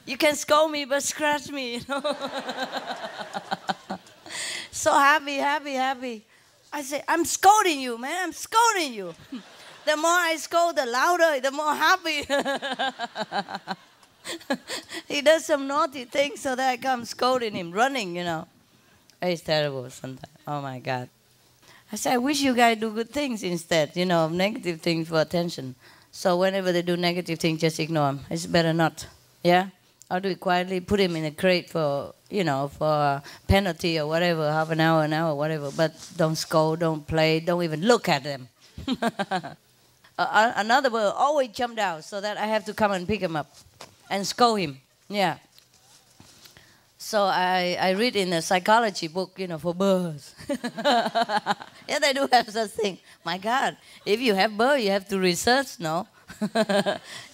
You can scold me, but scratch me, you know. So happy. I say, I'm scolding you, man. I'm scolding you. The more I scold, the louder, the more happy. He does some naughty things, so that I come scolding him, running, you know. It's terrible sometimes. Oh, my God. I say, I wish you guys do good things instead, you know, negative things for attention. So whenever they do negative things, just ignore them. It's better not. Yeah? I'll do it quietly, put him in a crate for, you know, for penalty or whatever, half an hour, whatever. But don't scold, don't play, don't even look at them. Another bird always jumped out so that I have to come and pick him up and scold him. Yeah. So I read in a psychology book, you know, for birds. Yeah, they do have such thing. My God, if you have birds, you have to research, no?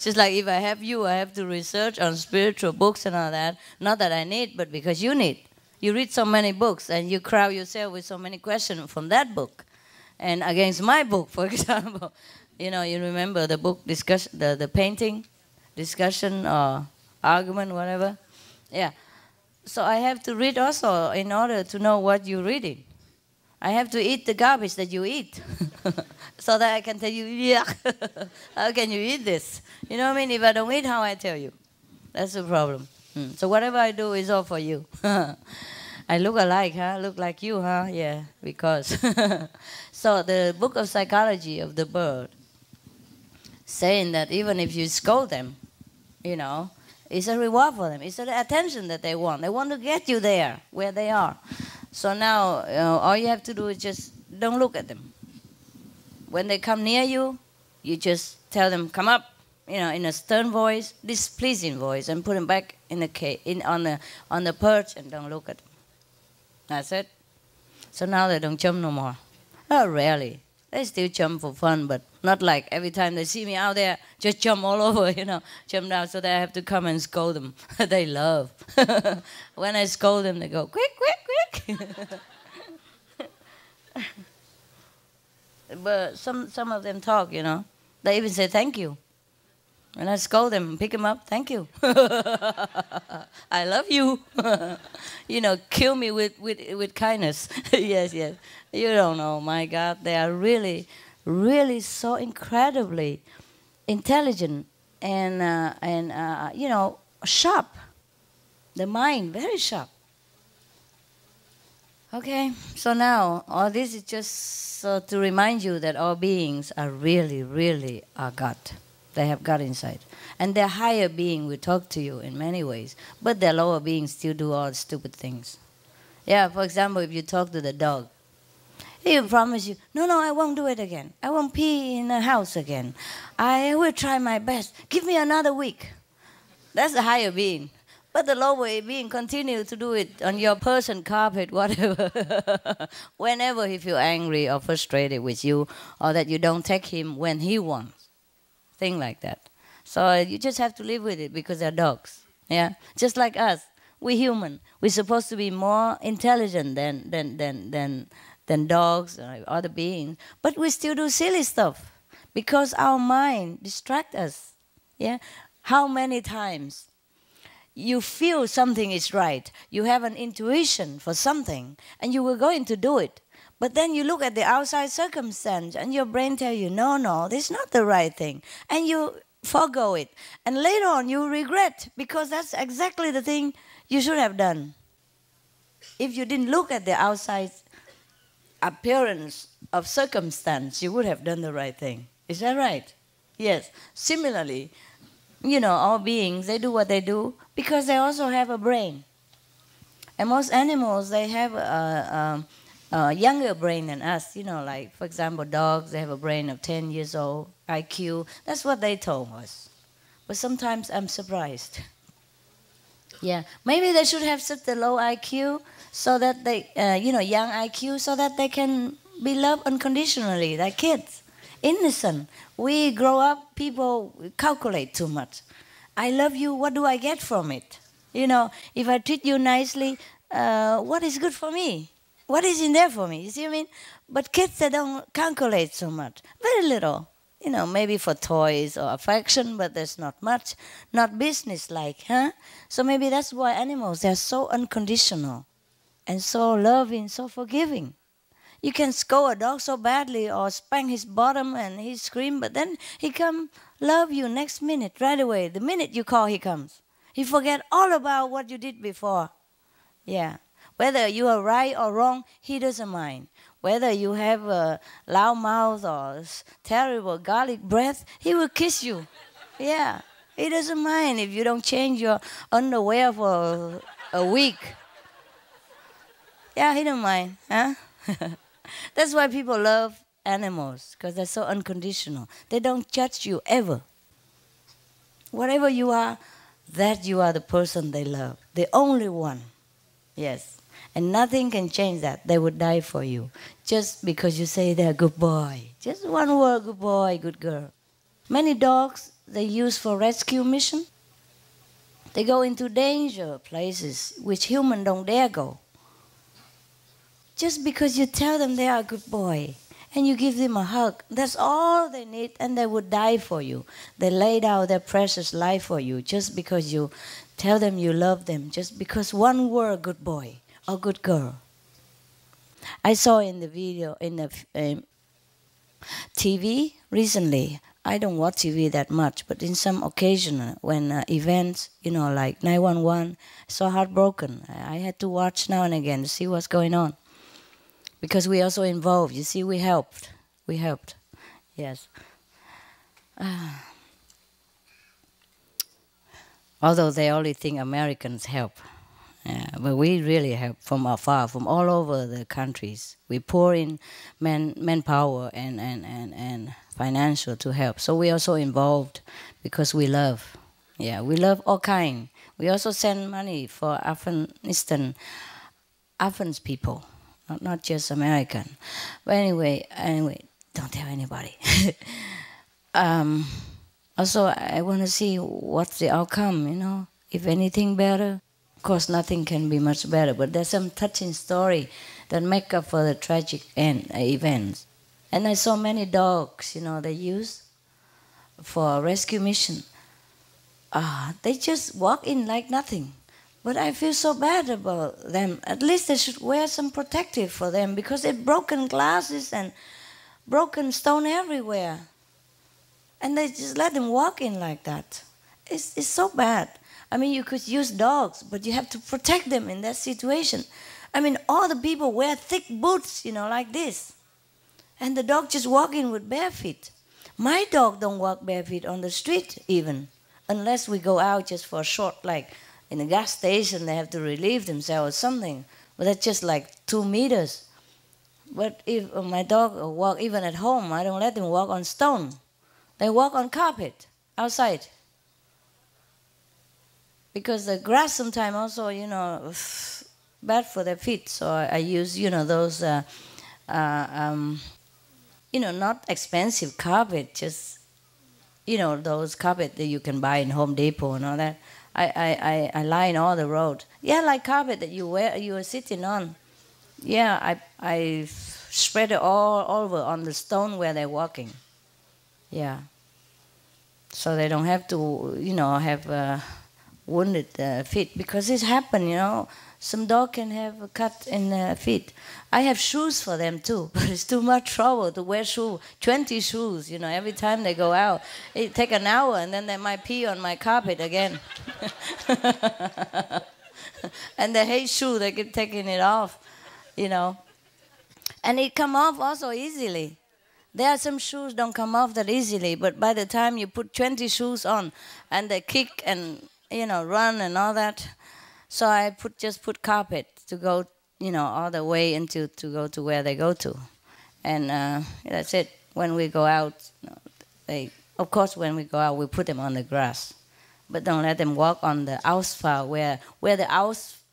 Just like if I have you, I have to research on spiritual books and all that. Not that I need, but because you need. You read so many books and you crowd yourself with so many questions from that book. And against my book, for example. You know, you remember the book discussion, the painting, discussion or argument, whatever. Yeah. So I have to read also in order to know what you're reading. I have to eat the garbage that you eat. So that I can tell you, yeah, how can you eat this? You know what I mean? If I don't eat, how I tell you? That's the problem. So whatever I do is all for you. I look alike, huh? Look like you, huh? Yeah, because. So the book of psychology of the bird saying that even if you scold them, you know, it's a reward for them. It's the attention that they want. They want to get you there, where they are. So now, all you have to do is just don't look at them. When they come near you, you just tell them, come up, you know, in a stern voice, displeasing voice, and put them back in the on the perch and don't look at them. That's it. So now they don't jump no more. Oh, rarely. They still jump for fun, but not like every time they see me out there, just jump all over, you know, jump down so that I have to come and scold them. They love. When I scold them, they go, quick, quick, quick. But some of them talk, you know. They even say thank you. When I scold them, pick them up, thank you. I love you. You know, kill me with kindness. Yes. You don't know, my God. They are really, really so incredibly intelligent and you know, sharp. The mind, very sharp. Okay, so now all this is just to remind you that all beings are really, really are God. They have God inside. And their higher being will talk to you in many ways, but their lower beings still do all stupid things. Yeah, for example, if you talk to the dog, he will promise you, no, I won't do it again. I won't pee in the house again. I will try my best. Give me another week. That's the higher being. But the lower being continue to do it on your person, carpet, whatever. Whenever he feel angry or frustrated with you, or that you don't take him when he wants. Thing like that. So you just have to live with it because they're dogs. Yeah, just like us. We're human. We're supposed to be more intelligent than dogs or other beings, but we still do silly stuff because our mind distracts us. Yeah, how many times you feel something is right, you have an intuition for something, and you were going to do it. But then you look at the outside circumstance and your brain tells you, no, this is not the right thing. And you forego it. And later on you regret because that's exactly the thing you should have done. If you didn't look at the outside appearance of circumstance, you would have done the right thing. Is that right? Yes. Similarly, you know, all beings, they do what they do because they also have a brain. And most animals, they have a younger brain than us, you know, like, for example, dogs, they have a brain of 10 years old, IQ. That's what they told us. But sometimes I'm surprised. Yeah, maybe they should have such a low IQ so that they, young IQ, so that they can be loved unconditionally, like kids, innocent. We grow up, people calculate too much. I love you, what do I get from it? If I treat you nicely, what is good for me? What is in there for me? You see what I mean? But kids, they don't calculate so much. Very little. Maybe for toys or affection, but there's not much. Not business-like, huh? So maybe that's why animals, they're so unconditional and so loving, so forgiving. You can scold a dog so badly or spank his bottom and he scream, but then he come love you next minute, right away. The minute you call, he comes. He forget all about what you did before. Yeah. Whether you are right or wrong, he doesn't mind. Whether you have a loud mouth or terrible garlic breath, he will kiss you. Yeah. He doesn't mind if you don't change your underwear for a week. Yeah, he don't mind, huh? That's why people love animals, because they're so unconditional. They don't judge you ever. Whatever you are, that you are the person they love. The only one. Yes. And nothing can change that. They would die for you. Just because you say they're a good boy. Just one word, good boy, good girl. Many dogs, they use for rescue mission. They go into danger places which humans don't dare go. Just because you tell them they are a good boy and you give them a hug, that's all they need, and they would die for you. They laid out their precious life for you just because you tell them you love them, just because one word, good boy or good girl. I saw in the video, in the TV recently. I don't watch TV that much, but in some occasion when events, like 911, so heartbroken. I had to watch now and again to see what's going on. Because we also involved. You see, we helped. We helped. Yes. Although they only think Americans help. But we really help from afar, from all over the countries. We pour in manpower and financial to help. So we also involved because we love. Yeah, we love all kind. We also send money for Afghanistan people. Not just American. But anyway, don't tell anybody. Also, I want to see what's the outcome, if anything better. Of course, nothing can be much better, but there's some touching story that make up for the tragic events. And I saw many dogs, they use for rescue mission. They just walk in like nothing. But I feel so bad about them. At least they should wear some protective for them, because it's broken glasses and broken stone everywhere. And they just let them walk in like that. It's so bad. I mean, you could use dogs, but you have to protect them in that situation. I mean, all the people wear thick boots, like this. And the dog just walk in with bare feet. My dog don't walk bare feet on the street even, unless we go out just for a short, like, in a gas station, they have to relieve themselves or something. But that's just like 2 meters. But if my dog walk even at home, I don't let them walk on stone. They walk on carpet outside. Because the grass sometimes also, bad for their feet. So I use, those, not expensive carpet, just, those carpet that you can buy in Home Depot and all that. I line all the road. Yeah, like carpet that you are sitting on. Yeah, I spread it all over on the stone where they're walking. Yeah. So they don't have to, have wounded feet, because it happened, Some dog can have a cut in their feet. I have shoes for them too, but it's too much trouble to wear 20 shoes, every time they go out. It take an hour and then they might pee on my carpet again. And they hate shoe, they keep taking it off, And it come off also easily. There are some shoes don't come off that easily, but by the time you put 20 shoes on and they kick and, run and all that, so I just put carpet to go, all the way to go to where they go to. And that's it. When we go out, of course, when we go out, we put them on the grass. but don't let them walk on the alpha where the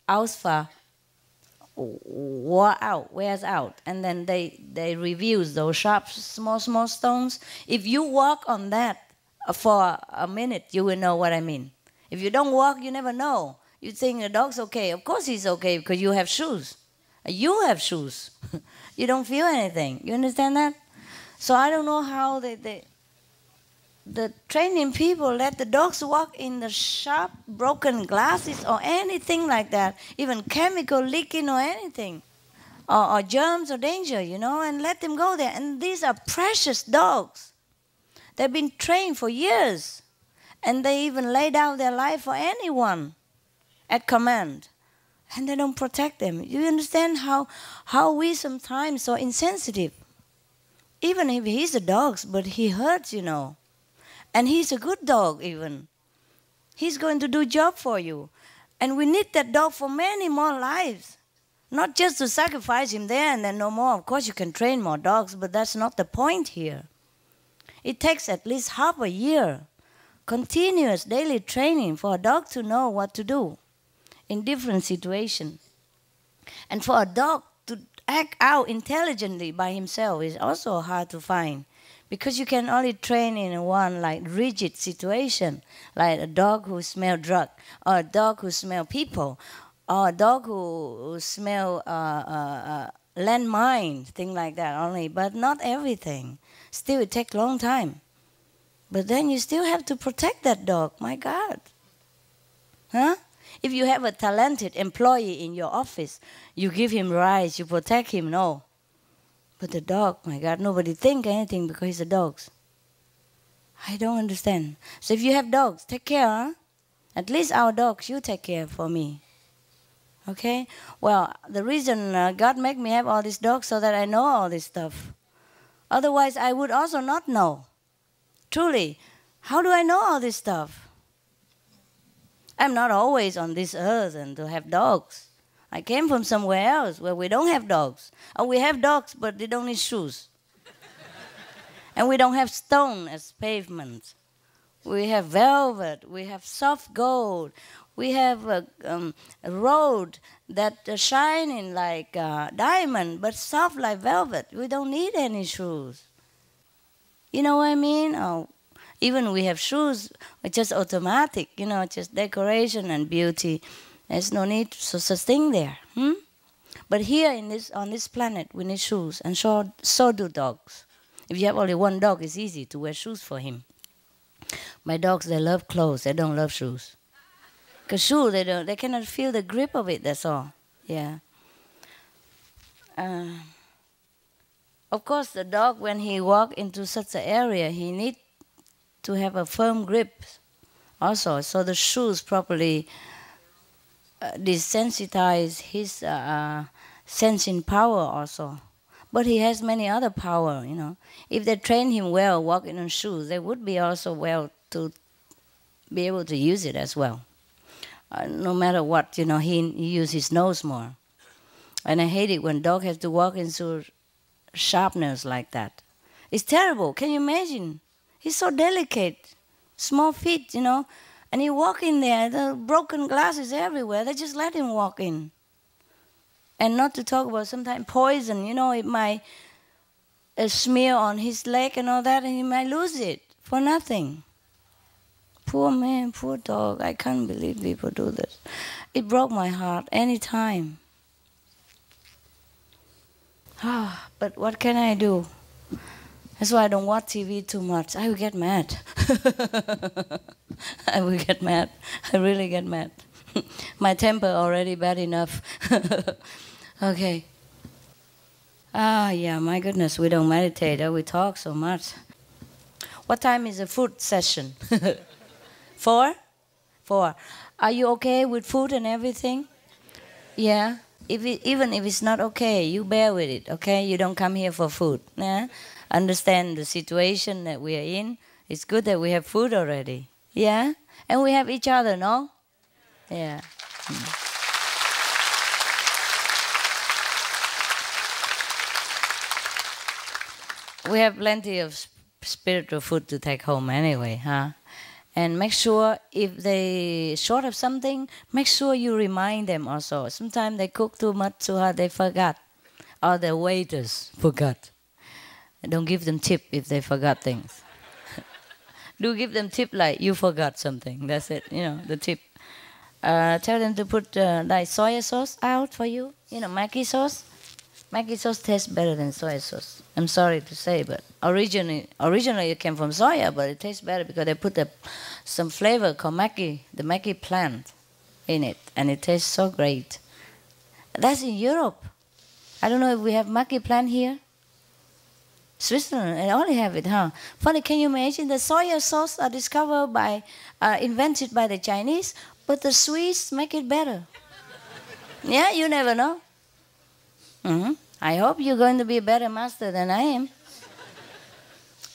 alpha wears out, and then they reveals those sharp, small stones. If you walk on that for a minute, you will know what I mean. If you don't walk, you never know. You think the dog's okay. Of course he's okay because you have shoes. You have shoes. You don't feel anything. You understand that? So I don't know how the training people let the dogs walk in the sharp, broken glasses or anything like that, even chemical leaking or anything, or germs or danger, and let them go there. And these are precious dogs. They've been trained for years, and they even lay down their life for anyone at command, and they don't protect them. You understand how we sometimes so insensitive? Even if he's a dog, but he hurts, and he's a good dog even. He's going to do job for you. And we need that dog for many more lives. Not just to sacrifice him there and then no more. Of course you can train more dogs, but that's not the point here. It takes at least half a year, continuous daily training for a dog to know what to do in different situations. And for a dog to act out intelligently by himself is also hard to find. Because you can only train in one rigid situation, like a dog who smells drug, or a dog who smells people, or a dog who smells landmine, things like that only, but not everything. Still, it takes a long time. But then you still have to protect that dog, my God. Huh? If you have a talented employee in your office, you give him rights, you protect him, no. But the dog, my God, nobody think anything because he's a dog. I don't understand. So if you have dogs, take care, huh? At least our dogs, you take care for me. Okay? Well, the reason God made me have all these dogs so that I know all this stuff. Otherwise, I would also not know. Truly, how do I know all this stuff? I'm not always on this earth and to have dogs. I came from somewhere else where we don't have dogs. Or we have dogs, but they don't need shoes. And we don't have stone as pavement. We have velvet. We have soft gold. We have a road that shining like diamond, but soft like velvet. We don't need any shoes. You know what I mean? Oh, even we have shoes, it's just automatic, just decoration and beauty. There's no need to such thing there. But here on this planet, we need shoes, and so do dogs. If you have only one dog, it's easy to wear shoes for him. My dogs, they love clothes. They don't love shoes. Because shoes, they cannot feel the grip of it, that's all. Yeah. Of course, the dog, when he walks into such an area, he needs to have a firm grip also. So the shoes properly desensitize his sensing power also. But he has many other power, If they train him well, walking on shoes, they would be also well to be able to use it as well. No matter what, he uses his nose more. And I hate it when dog has to walk into sharpness like that. It's terrible. Can you imagine? He's so delicate, small feet, and he walk in there, the broken glasses everywhere. They just let him walk in. And not to talk about sometimes poison, it might smear on his leg and all that, and he might lose it for nothing. Poor man, poor dog. I can't believe people do this. It broke my heart any time. But what can I do? That's why I don't watch TV too much. I will get mad. I will get mad. I really get mad. My temper already bad enough. Okay. Yeah, my goodness, we don't meditate. We talk so much. What time is the food session? 4? 4. Are you okay with food and everything? Yeah. Even if it's not okay, you bear with it, okay? You don't come here for food. Yeah? Understand the situation that we are in. It's good that we have food already. Yeah? And we have each other, no? Yeah. We have plenty of spiritual food to take home anyway, huh? And make sure if they short of something, make sure you remind them also. Sometimes they cook too much, too hard, they forgot. Or the waiters forgot. Don't give them tip if they forgot things. Do give them tip like you forgot something. That's it, the tip. Tell them to put like soy sauce out for you. Maggi sauce. Maggi sauce tastes better than soy sauce. I'm sorry to say, but originally it came from soya, but it tastes better because they put some flavor called Maggi, the Maggi plant, in it, and it tastes so great. That's in Europe. I don't know if we have Maggi plant here. Switzerland, I only have it, huh? Funny, can you imagine the soya sauce are invented by the Chinese, but the Swiss make it better. Yeah, you never know. I hope you're going to be a better master than I am.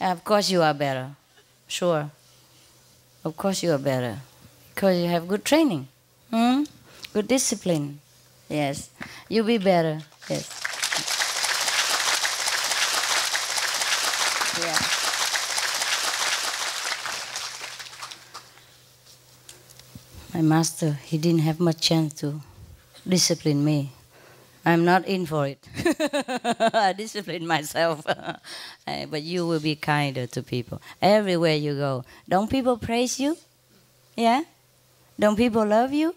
Of course you are better. Sure. Of course you are better. Because you have good training. Good discipline. Yes. You'll be better. Yes. Yeah. My master, he didn't have much chance to discipline me. I'm not in for it. I discipline myself. But you will be kinder to people. Everywhere you go. Don't people praise you? Yeah? Don't people love you?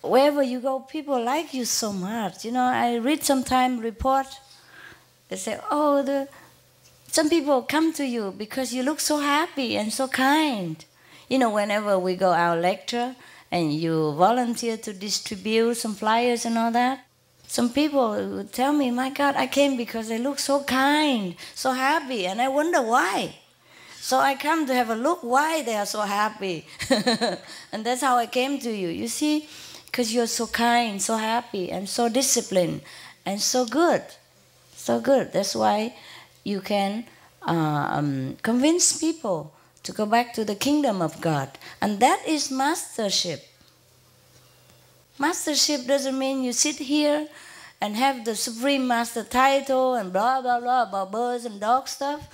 Wherever you go, people like you so much. I read sometime report. They say, some people come to you because you look so happy and so kind. Whenever we go out lecture and you volunteer to distribute some flyers and all that, some people would tell me, my God, I came because they look so kind, so happy, and I wonder why. So I come to have a look why they are so happy. And that's how I came to you. You see, because you're so kind, so happy, and so disciplined, and so good. So good. That's why you can convince people to go back to the kingdom of God. And that is mastership. Mastership doesn't mean you sit here and have the Supreme Master title and blah, blah, blah about birds and dog stuff.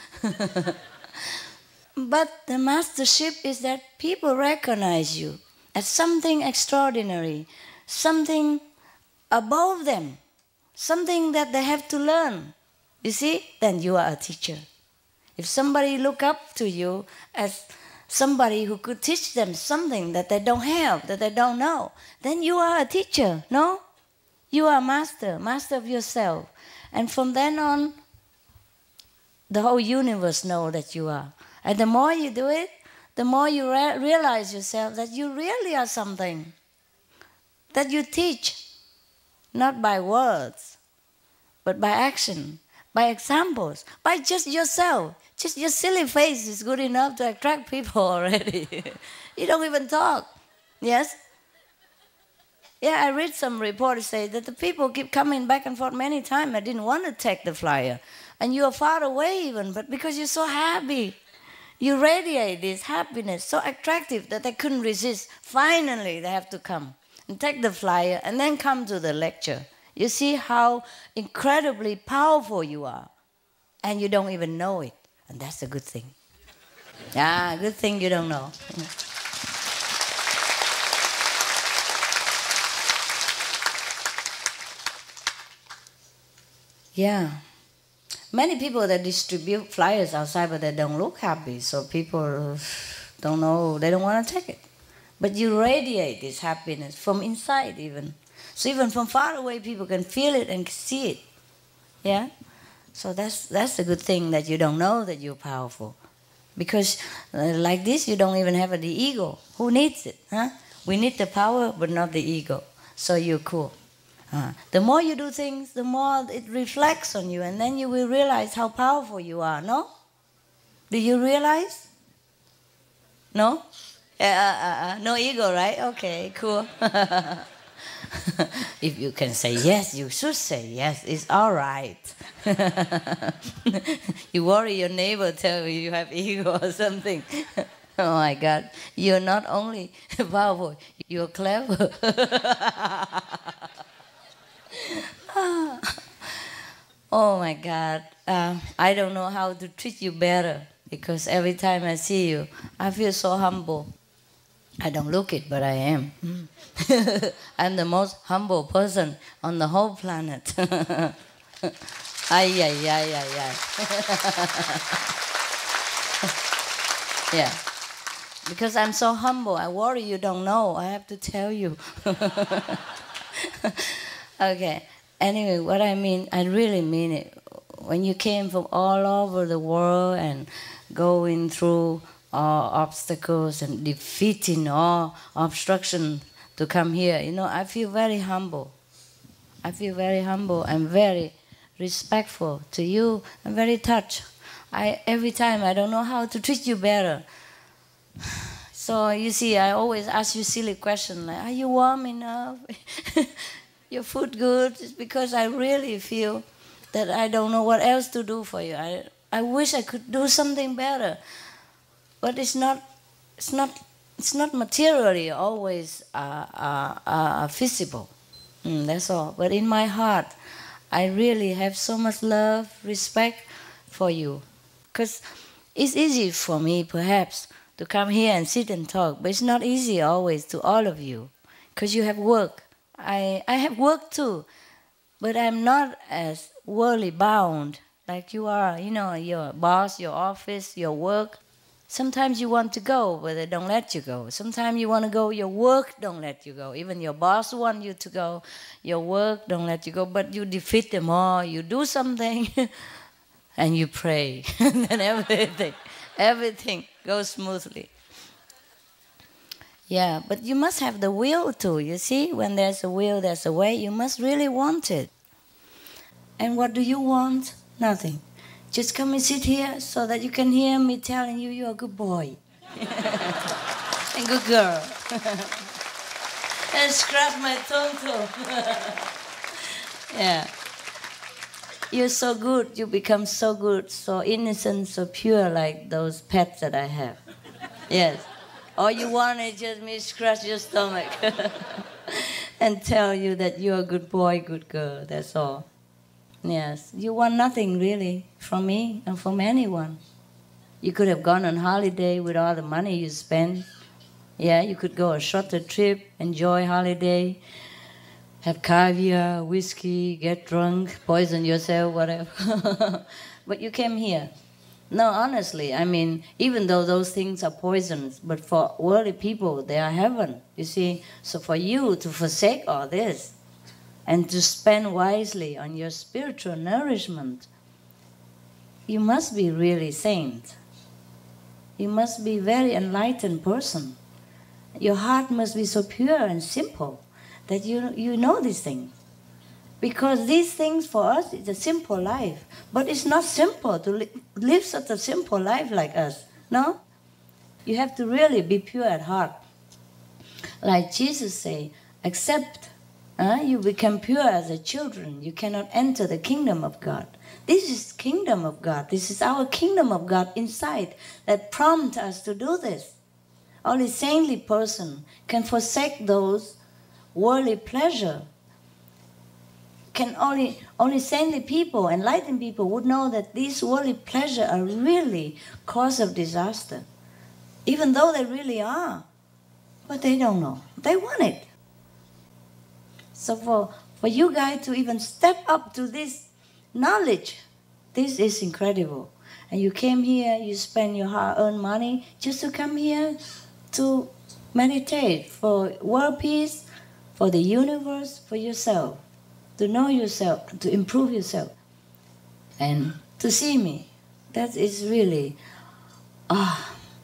But the mastership is that people recognize you as something extraordinary, something above them, something that they have to learn. You see, then you are a teacher. If somebody look up to you as somebody who could teach them something that they don't have, that they don't know, then you are a teacher, no? You are a master of yourself. And from then on, the whole universe knows that you are. And the more you do it, the more you realize yourself that you really are something. That you teach, not by words, but by action, by examples, by just yourself. Just your silly face is good enough to attract people already. You don't even talk. Yes? Yeah, I read some reports say that the people keep coming back and forth many times. I didn't want to take the flyer. And you are far away even, but because you're so happy, you radiate this happiness, so attractive that they couldn't resist. Finally, they have to come and take the flyer and then come to the lecture. You see how incredibly powerful you are. And you don't even know it. And that's a good thing. Yeah, good thing you don't know. Yeah. Many people that distribute flyers outside, but they don't look happy. So people don't know, they don't want to take it. But you radiate this happiness from inside even. So even from far away, people can feel it and see it. Yeah? So that's the good thing, that you don't know that you're powerful. Because like this, you don't even have the ego. Who needs it? Huh? We need the power, but not the ego. So you're cool. The more you do things, the more it reflects on you. And then you will realize how powerful you are, no? Do you realize? No? No ego, right? Okay, cool. If you can say yes, you should say yes. It's all right. You worry your neighbor, tell you have ego or something. Oh my God. You're not only powerful, you're clever. Oh my God. I don't know how to treat you better, because every time I see you, I feel so humble. I don't look it, but I am. I'm the most humble person on the whole planet. Ay, ay, ay, ay, ay. Yeah. Because I'm so humble, I worry you don't know. I have to tell you. Okay. Anyway, what I mean, I really mean it. When you came from all over the world and going through all obstacles and defeating all obstruction to come here, you know, I feel very humble. I feel very humble and very respectful to you. I'm very touched. Every time I don't know how to treat you better. So you see, I always ask you silly questions like, are you warm enough? Your food good? It's because I really feel that I don't know what else to do for you. I wish I could do something better, but it's not materially always visible. That's all. But in my heart, I really have so much love, respect for you. Because it's easy for me, perhaps, to come here and sit and talk, but it's not easy always to all of you, because you have work. I have work too, but I'm not as worldly bound like you are. You know, your boss, your office, your work. Sometimes you want to go, but they don't let you go. Sometimes you want to go, your work don't let you go. Even your boss wants you to go, your work don't let you go, but you defeat them all. You do something, and you pray, and then everything goes smoothly. Yeah, but you must have the will too. You see, when there's a will, there's a way. You must really want it. And what do you want? Nothing. Just come and sit here so that you can hear me telling you you're a good boy. And good girl. And scratch my tongue too. Yeah. You're so good. You become so good, so innocent, so pure, like those pets that I have. Yes. All you want is just me scratch your stomach and tell you that you're a good boy, good girl. That's all. Yes. You want nothing really from me and from anyone. You could have gone on holiday with all the money you spend. Yeah, you could go a shorter trip, enjoy holiday, have caviar, whiskey, get drunk, poison yourself, whatever. But you came here. No, honestly, I mean, even though those things are poisons, but for worldly people, they are heaven, you see. So for you to forsake all this and to spend wisely on your spiritual nourishment, you must be really saint. You must be a very enlightened person. Your heart must be so pure and simple that you know these things. Because these things for us is a simple life. But it's not simple to live such a simple life like us. No? You have to really be pure at heart. Like Jesus say, except you become pure as a children, you cannot enter the kingdom of God. This is kingdom of God. This is our kingdom of God inside that prompts us to do this. Only saintly person can forsake those worldly pleasure. Can only saintly people, enlightened people would know that these worldly pleasure are really cause of disaster. Even though they really are. But they don't know. They want it. So for you guys to even step up to this knowledge, this is incredible. And you came here, you spend your hard-earned money just to come here to meditate for world peace, for the universe, for yourself. To know yourself, to improve yourself, and to see me. That is really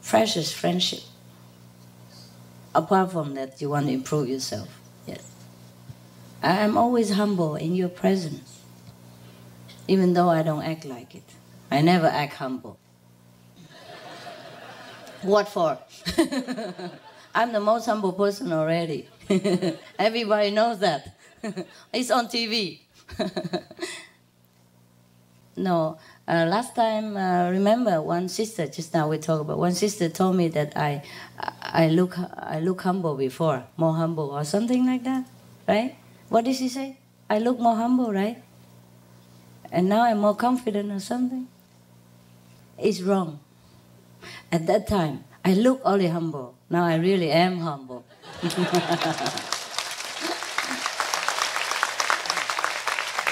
precious friendship. Apart from that, you want to improve yourself. Yes. I am always humble in your presence, even though I don't act like it. I never act humble. What for? I'm the most humble person already. Everybody knows that. It's on TV. No, last time, remember one sister, just now we talked about, one sister told me that I look humble before, more humble or something like that, right? What did she say? I look more humble, right? And now I'm more confident or something? It's wrong. At that time, I look only humble. Now I really am humble.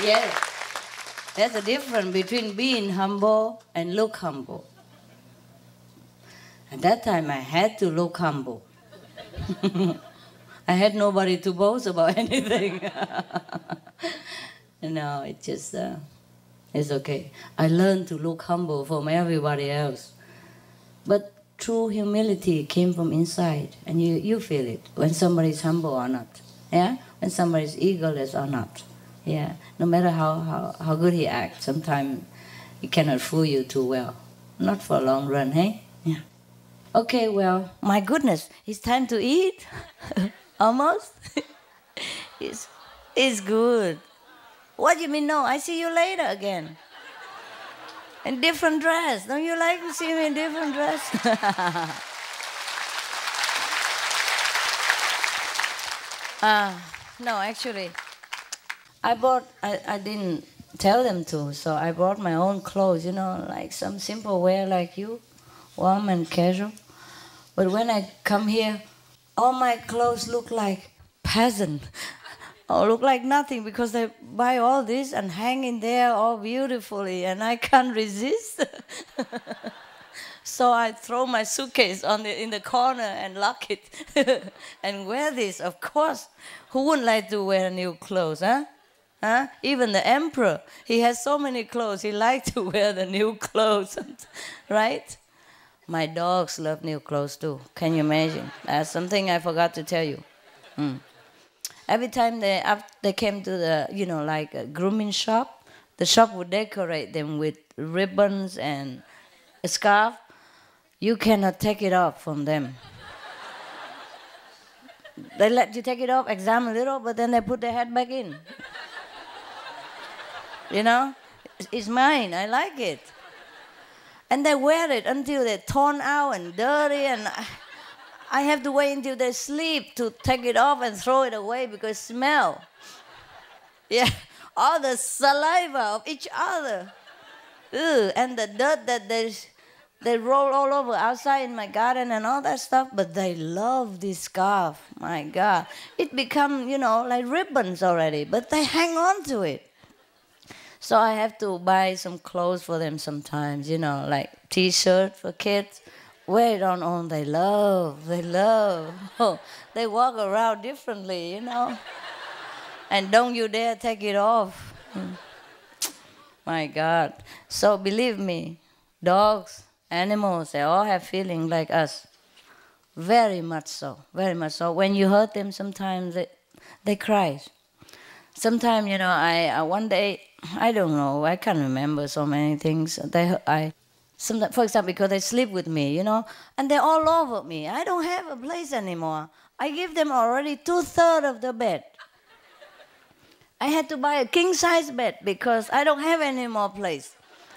Yes, there's a difference between being humble and look humble. At that time, I had to look humble. I had nobody to boast about anything. No, it just, it's okay. I learned to look humble from everybody else. But true humility came from inside, and you feel it when somebody's humble or not. Yeah? When somebody's egoless or not. Yeah, no matter how good he acts, sometimes he cannot fool you too well. Not for a long run, hey? Yeah. Okay, well, my goodness, it's time to eat. Almost. It's good. What do you mean no? I see you later again. In different dress. Don't you like to see me in different dress? No, actually. I didn't tell them to, so I brought my own clothes, like some simple wear like you, warm and casual. But when I come here, all my clothes look like peasant, or look like nothing, because they buy all this and hang in there all beautifully, and I can't resist. So I throw my suitcase in the corner and lock it, and wear this, of course. Who wouldn't like to wear new clothes, huh? Huh? Even the emperor, he has so many clothes. He likes to wear the new clothes, right? My dogs love new clothes too. Can you imagine? That's something I forgot to tell you. Every time they came to the, like a grooming shop, the shop would decorate them with ribbons and a scarf. You cannot take it off from them. They let you take it off, examine a little, but then they put their head back in. It's mine. I like it. And they wear it until they're torn out and dirty, and I have to wait until they sleep to take it off and throw it away because smell. Yeah, all the saliva of each other. Ew, and the dirt that they roll all over outside in my garden and all that stuff, but they love this scarf. My God. It become, like ribbons already, but they hang on to it. So I have to buy some clothes for them sometimes, like T-shirt for kids. Wear it on. They love. Oh, they walk around differently, And don't you dare take it off. My God. So believe me, dogs, animals, they all have feelings like us. Very much so, very much so. When you hurt them, sometimes they cry. Sometimes, one day, I don't know, I can't remember so many things. Sometimes, for example, because they sleep with me, and they're all over me. I don't have a place anymore. I give them already 2/3 of the bed. I had to buy a king-size bed because I don't have any more place.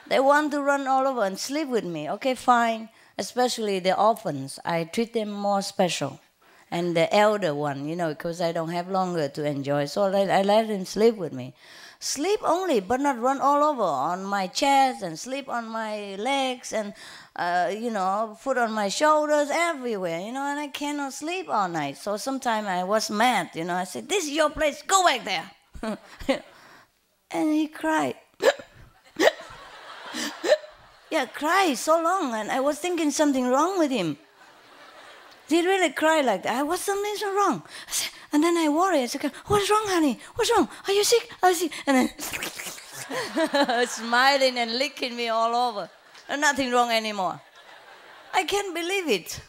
They want to run all over and sleep with me. Okay, fine. Especially the orphans. I treat them more special. And the elder one, because I don't have longer to enjoy. So I let him sleep with me. Sleep only, but not run all over on my chest and sleep on my legs and, foot on my shoulders, everywhere, and I cannot sleep all night. So sometimes I was mad, I said, this is your place, go back there. And he cried. Yeah, cried so long, and I was thinking something wrong with him. He really cried like that. Was something so wrong? And then I worried. I said, what's wrong, honey? What's wrong? Are you sick? Are you sick? And then smiling and licking me all over. And nothing wrong anymore. I can't believe it.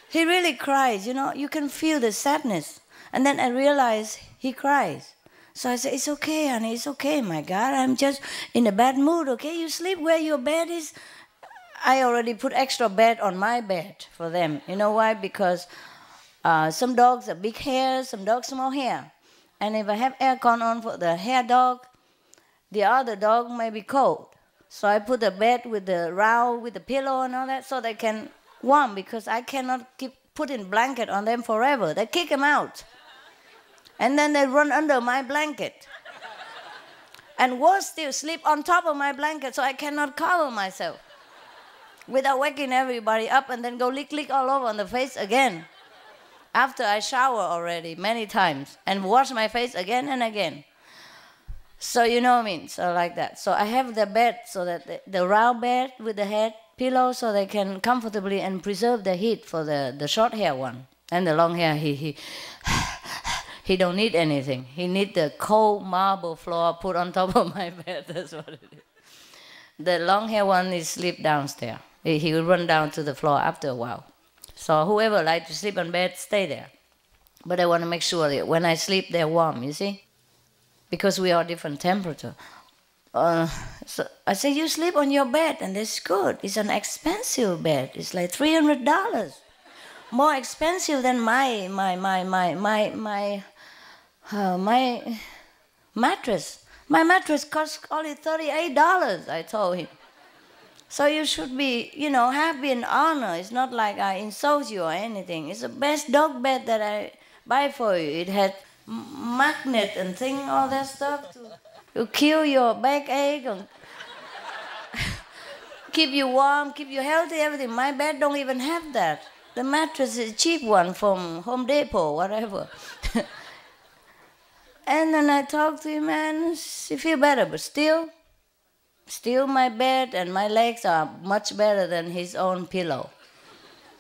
He really cries, you can feel the sadness. And then I realized he cries. So I said, it's okay, honey, it's okay, my God. I'm just in a bad mood, okay? You sleep where your bed is. I already put extra bed on my bed for them. You know why? Because some dogs are big hair, some dogs small hair. And if I have aircon on for the hair dog, the other dog may be cold. So I put a bed with the round, with the pillow and all that, so they can warm, because I cannot keep putting blanket on them forever. They kick them out. And then they run under my blanket. And worse still, sleep on top of my blanket so I cannot cover myself. without waking everybody up, and then go lick all over on the face again. After I shower already many times and wash my face again and again. So you know what I mean, so like that. So I have the bed, so that the round bed with the head pillow, so they can comfortably and preserve the heat for the short hair one. And the long hair, he don't need anything. He need the cold marble floor put on top of my bed. That's what it is. The long hair one is sleep downstairs. He will run down to the floor after a while. So whoever like to sleep on bed, stay there. But I want to make sure that when I sleep, they're warm, you see? Because we are different temperature. So I say, you sleep on your bed, and that's good. It's an expensive bed. It's like $300. More expensive than my mattress. My mattress costs only $38, I told him. So you should be, happy and honored. It's not like I insult you or anything. It's the best dog bed that I buy for you. It had magnet and thing, all that stuff to kill your backache and keep you warm, keep you healthy, everything. My bed don't even have that. The mattress is a cheap one from Home Depot, whatever. And then I talked to him, and he feel better, but still my bed and my legs are much better than his own pillow.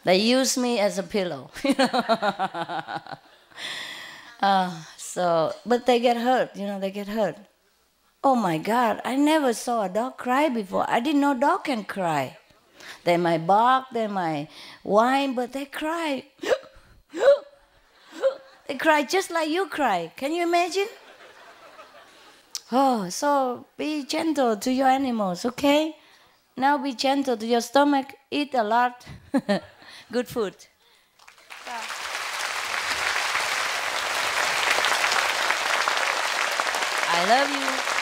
They use me as a pillow. But they get hurt, they get hurt. Oh my God, I never saw a dog cry before. I didn't know dog can cry. They might bark, they might whine, but they cry. They cry just like you cry. Can you imagine? Oh, so be gentle to your animals, okay? Now be gentle to your stomach. Eat a lot. Good food. I love you.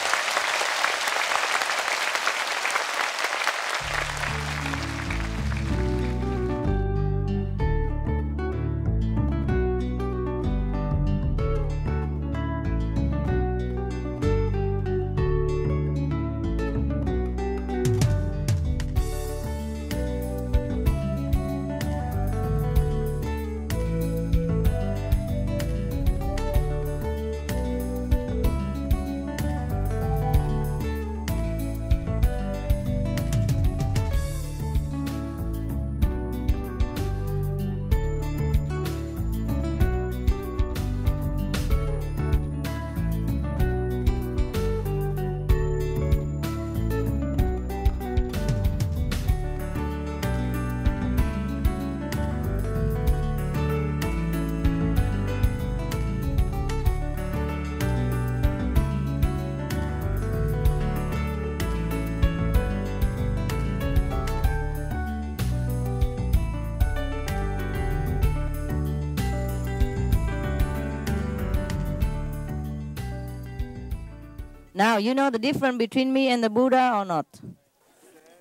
Now, you know the difference between me and the Buddha or not?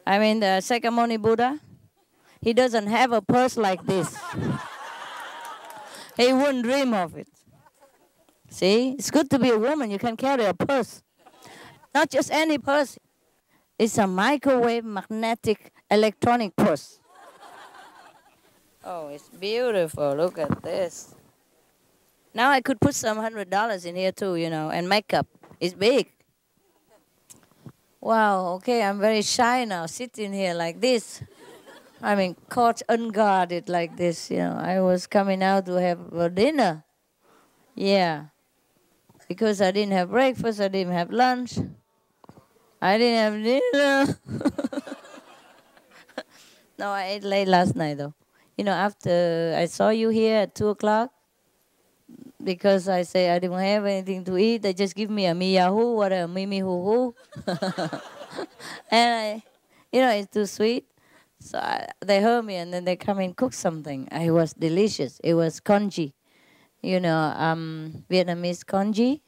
I mean, the Sakyamuni Buddha, he doesn't have a purse like this. He wouldn't dream of it. See, it's good to be a woman. You can carry a purse. Not just any purse. It's a microwave magnetic electronic purse. Oh, it's beautiful. Look at this. Now I could put some $100 in here too, and makeup. It's big. Wow, okay, I'm very shy now, sitting here like this. I mean, caught unguarded like this, I was coming out to have a dinner. Yeah. Because I didn't have breakfast, I didn't have lunch. I didn't have dinner. No, I ate late last night, though. After I saw you here at 2 o'clock, because I say I didn't have anything to eat, they just give me a miyahu, what a mimi hoo. And it's too sweet. So they heard me, and then they come and cook something. It was delicious. It was congee, Vietnamese congee,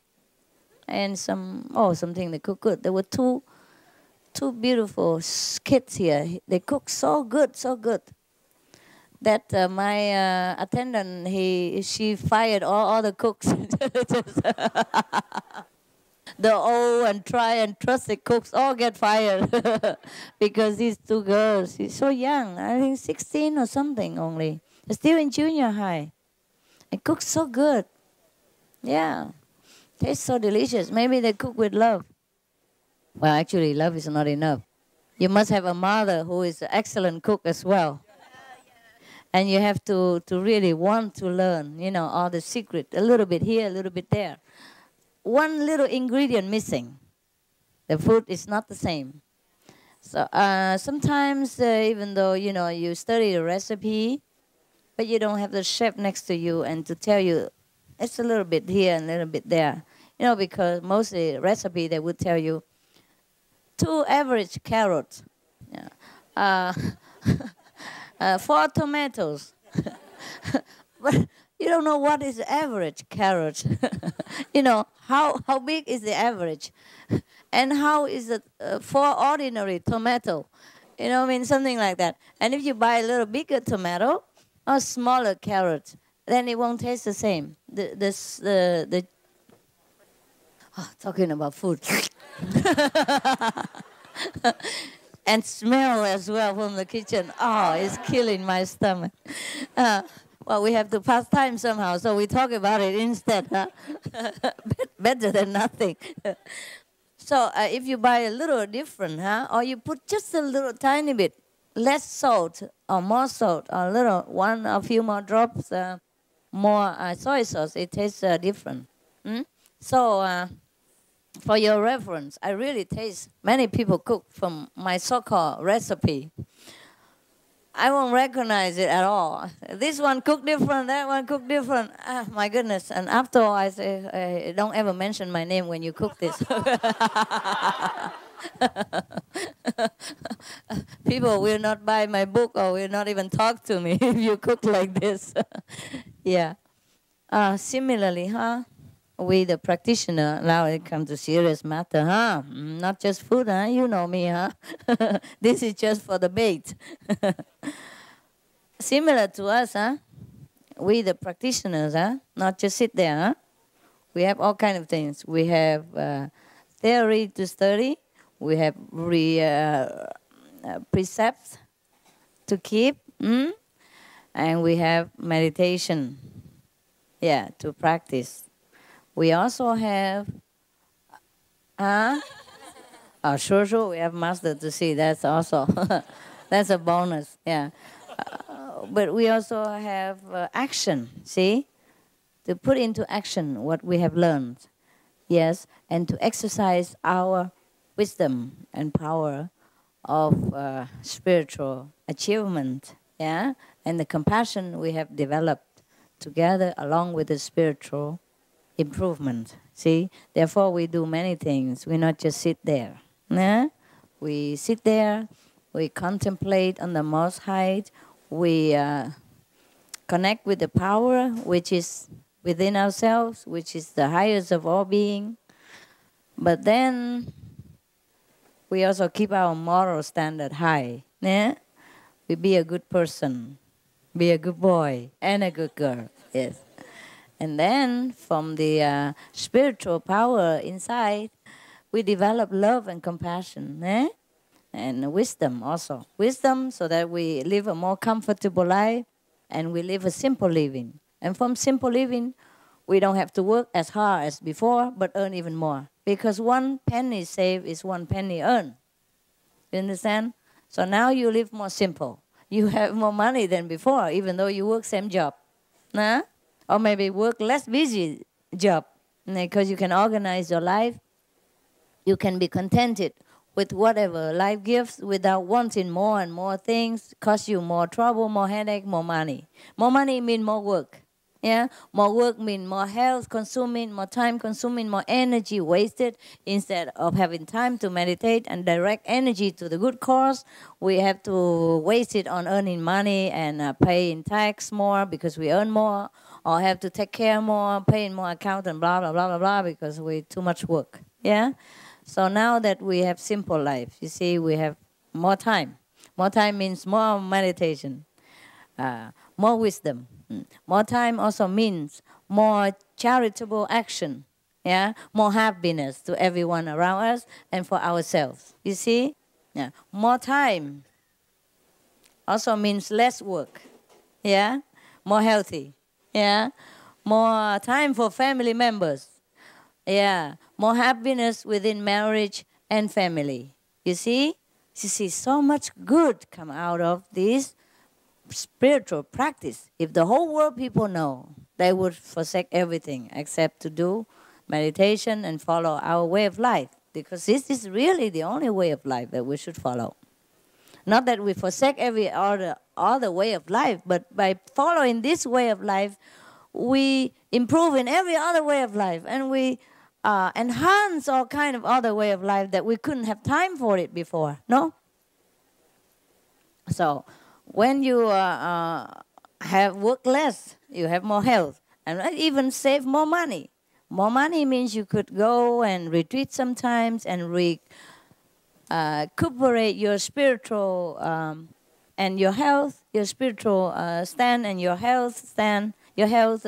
and something they cook good. There were two beautiful kids here. They cook so good, so good. That my attendant, she fired all the cooks. The old and try and trusted cooks all get fired because these two girls, she's so young, I think 16 or something only, still in junior high, and cooks so good. Yeah, tastes so delicious. Maybe they cook with love. Well, actually, love is not enough. You must have a mother who is an excellent cook as well. And you have to really want to learn, all the secret, a little bit here, a little bit there. One little ingredient missing. The food is not the same. So sometimes, even though, you study the recipe, but you don't have the chef next to you and to tell you, it's a little bit here and a little bit there. Because mostly recipe, they would tell you, 2 average carrots. Yeah. 4 tomatoes. But you don't know what is the average carrot. How big is the average? And how is it 4 ordinary tomato? Something like that. And if you buy a little bigger tomato or smaller carrot, then it won't taste the same. Talking about food. And smell as well from the kitchen. Oh, it's killing my stomach. Well, we have to pass time somehow, so we talk about it instead. Huh? Better than nothing. So if you buy a little different, or you put just a little tiny bit, less salt or more salt, or a few more drops, more soy sauce, it tastes different. So for your reference, I really taste many people cook from my so-called recipe. I won't recognize it at all. This one cook different, that one cook different. My goodness. And after all, I say, don't ever mention my name when you cook this. People will not buy my book or will not even talk to me if you cook like this. Yeah. Similarly, we, the practitioner, now it comes to serious matter, Not just food, You know me, This is just for the bait. Similar to us, We, the practitioners, Not just sit there, We have all kind of things. We have theory to study. We have precepts to keep. And we have meditation, to practice. We also have, sure, we have master to see. That's also, that's a bonus, yeah. But we also have action, see? To put into action what we have learned, yes, and to exercise our wisdom and power of spiritual achievement, yeah? And the compassion we have developed together along with the spiritual improvement, see? Therefore, we do many things. We not just sit there. We sit there, we contemplate on the Most High, we connect with the power which is within ourselves, which is the highest of all being. But then, we also keep our moral standard high. We be a good person, be a good boy, and a good girl, yes. And then, from the spiritual power inside, we develop love and compassion, and wisdom also. Wisdom so that we live a more comfortable life, and we live a simple living. And from simple living, we don't have to work as hard as before, but earn even more. Because 1 penny saved is 1 penny earned. You understand? So now you live more simple. You have more money than before, even though you work same job. Or maybe work less busy job, because you can organize your life. You can be contented with whatever life gives without wanting more and more things. Cost you more trouble, more headache, more money. More money means more work. Yeah, more work means more health consuming, more time consuming, more energy wasted. Instead of having time to meditate and direct energy to the good cause, we have to waste it on earning money and paying tax more because we earn more, or have to take care more, paying more accountant, blah, blah, blah, blah, blah, because we too much work. Yeah? So now that we have simple life, you see, we have more time. More time means more meditation, more wisdom. More time also means more charitable action. Yeah, more happiness to everyone around us and for ourselves. You see? Yeah, more time also means less work. Yeah, more healthy. Yeah, more time for family members. Yeah, more happiness within marriage and family. You see? You see, so much good come out of this spiritual practice. If the whole world people know, they would forsake everything except to do meditation and follow our way of life. Because this is really the only way of life that we should follow. Not that we forsake every other way of life, but by following this way of life, we improve in every other way of life, and we enhance all kind of other way of life that we couldn't have time for it before. So when you have work less, you have more health, and even save more money. More money means you could go and retreat sometimes and recuperate your spiritual and your health, your spiritual stand and your health stand, your health,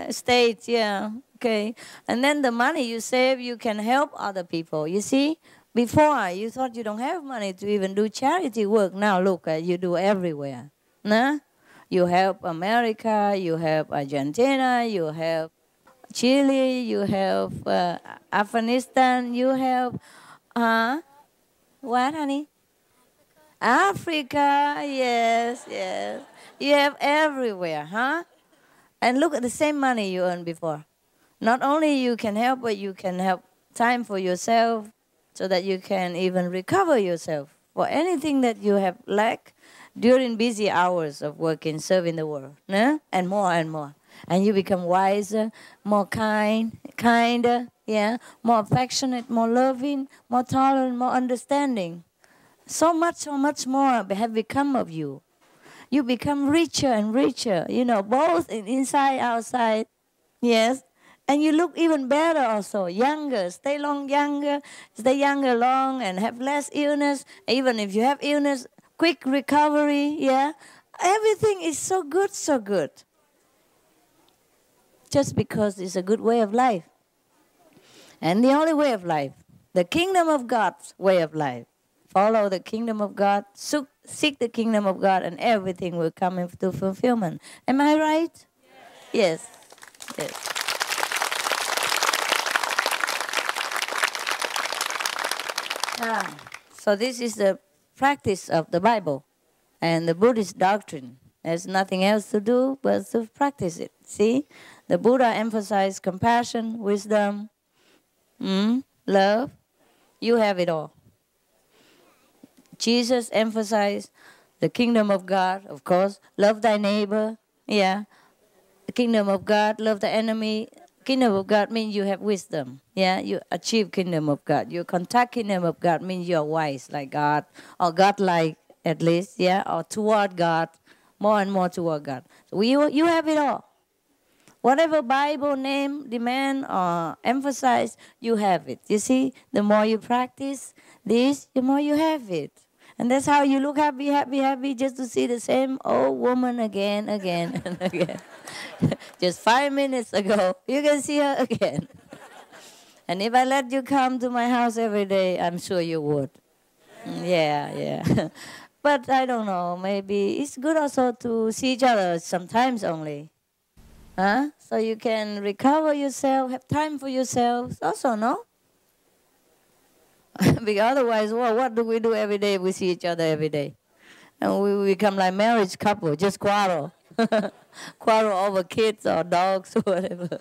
state, yeah, okay. And then the money you save, you can help other people. You see, before you thought you don't have money to even do charity work. Now look, you do everywhere. Nah? You help America, you help Argentina, you help Chile, you help Afghanistan, you help, what, honey? Africa, yes, yes. You have everywhere, huh? And look at the same money you earned before. Not only you can help, but you can have time for yourself so that you can even recover yourself for anything that you have lacked during busy hours of working, serving the world, yeah? And more and more. And you become wiser, more kinder, yeah, more affectionate, more loving, more tolerant, more understanding. So much more have become of you. You become richer and richer, both inside, outside. Yes. And you look even better also, younger, stay younger long and have less illness. Even if you have illness, quick recovery, yeah. Everything is so good, so good. Just because it's a good way of life. And the only way of life, the kingdom of God's way of life. Follow the kingdom of God, seek the kingdom of God, and everything will come into fulfillment. Am I right? Yes. Yes. So this is the practice of the Bible and the Buddhist doctrine. There's nothing else to do but to practice it. See? The Buddha emphasized compassion, wisdom, love. You have it all. Jesus emphasized the kingdom of God, of course. Love thy neighbor, yeah. The kingdom of God, love the enemy. Kingdom of God means you have wisdom, yeah. You achieve kingdom of God. You contact kingdom of God means you're wise like God, or God-like at least, yeah, or toward God, more and more toward God. So you have it all. Whatever Bible name, demand, or emphasize, you have it. You see, the more you practice this, the more you have it. And that's how you look happy, happy, happy, just to see the same old woman again, and again. Just 5 minutes ago, you can see her again. And if I let you come to my house every day, I'm sure you would. Yeah. But I don't know, maybe it's good also to see each other sometimes only. Huh? So you can recover yourself, have time for yourself also, no? Because otherwise, what do we do every day if we see each other every day? And we become like marriage couple, just quarrel. Quarrel over kids or dogs or whatever.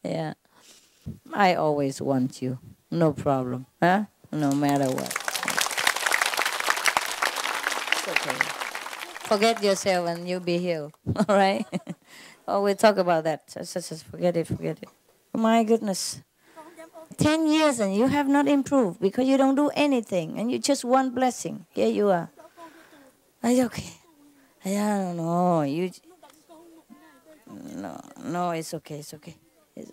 Yeah. I always want you. No problem. Huh? No matter what. It's okay. Forget yourself and you'll be healed. All right? Oh, we'll talk about that. Just forget it. My goodness. 10 years and you have not improved because you don't do anything and you just want blessing. Here you are. It's okay. I don't know. No, it's okay. It's okay. Yes,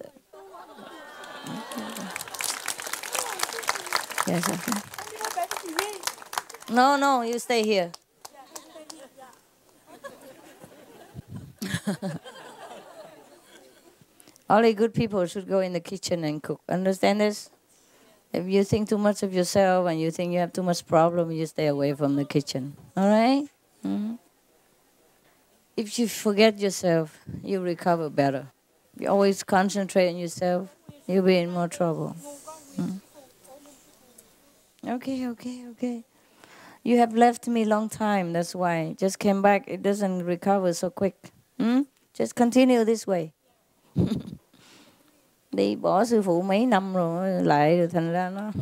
okay. No, you stay here. Only good people should go in the kitchen and cook. Understand this? If you think too much of yourself and you think you have too much problem, you stay away from the kitchen. All right? Mhm. If you forget yourself, you recover better. You always concentrate on yourself, you'll be in more trouble. Mm. Okay. You have left me long time, that's why. Just came back, it doesn't recover so quick. Just continue this way. Đi bỏ sư phụ mấy năm rồi lại rồi thành ra nó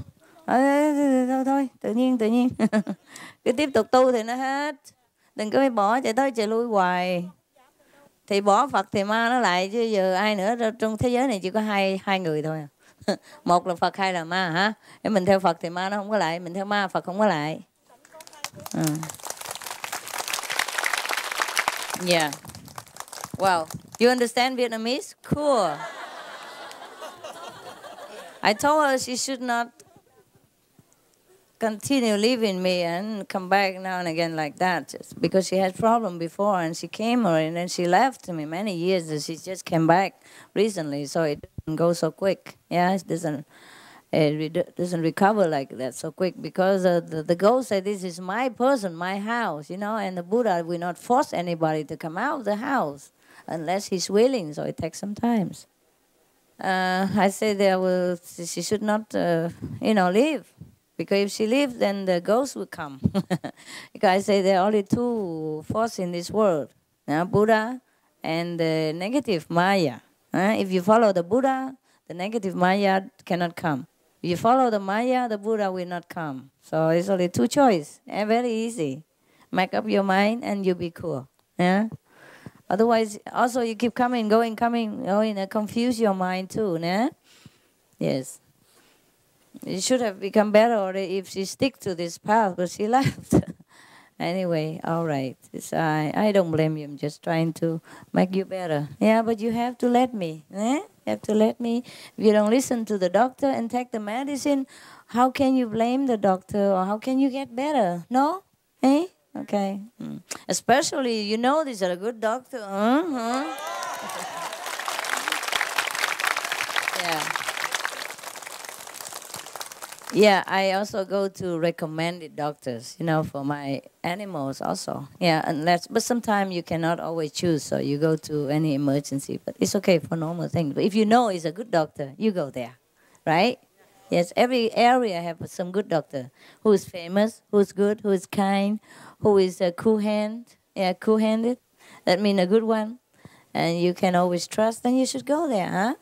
thôi tự nhiên cứ tiếp tục tu thì nó hết, đừng có phải bỏ chạy tới chạy lui hoài. Thì bỏ Phật thì ma nó lại, chứ giờ ai nữa, trong thế giới này chỉ có hai người thôi. Một là Phật, hai là ma hả? Nếu mình theo Phật thì ma nó không có lại, mình theo ma Phật không có lại. Yeah. Wow. You understand Vietnamese? Cool. I told her she should not continue leaving me and come back now and again like that, just because she had problem before and she came and then she left me many years and she just came back recently, so it doesn't go so quick. Yeah, it doesn't recover like that so quick, because the ghost said this is my person, my house, and the Buddha will not force anybody to come out of the house unless he's willing, so it takes some time. I say she should not, leave. Because if she leaves, then the ghost will come. Because I say there are only two forces in this world, Buddha and the negative Maya. If you follow the Buddha, the negative Maya cannot come. If you follow the Maya, the Buddha will not come. So it's only two choices. Very easy. Make up your mind and you'll be cool. Yeah? Otherwise, also you keep coming, going, confuse your mind too. Yeah? Yes. It should have become better already if she stick to this path, but she left. Anyway, all right. I don't blame you. I'm just trying to make you better. Yeah, but you have to let me. You have to let me. If you don't listen to the doctor and take the medicine, how can you blame the doctor or how can you get better? No? Eh? Okay. Especially, these are a good doctor. Yeah. Yeah, I also go to recommended doctors, for my animals also. Yeah, but sometimes you cannot always choose, so you go to any emergency. But it's okay for normal things. But if you know it's a good doctor, you go there, right? Yes, every area have some good doctor who is famous, who is good, who is kind, who is cool-handed. Yeah, cool-handed. That means a good one. And you can always trust, then you should go there, huh?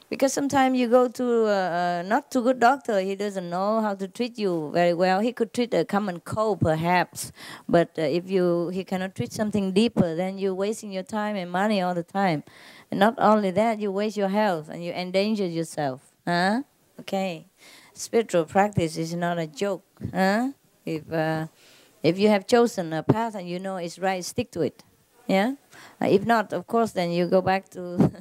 Because sometimes you go to not too good doctor, he doesn't know how to treat you very well. He could treat a common cold perhaps, but if he cannot treat something deeper, then you're wasting your time and money all the time. And not only that, you waste your health and you endanger yourself. Huh? Okay. Spiritual practice is not a joke. Huh? If you have chosen a path and you know it's right, stick to it. Yeah? If not, of course, then you go back to...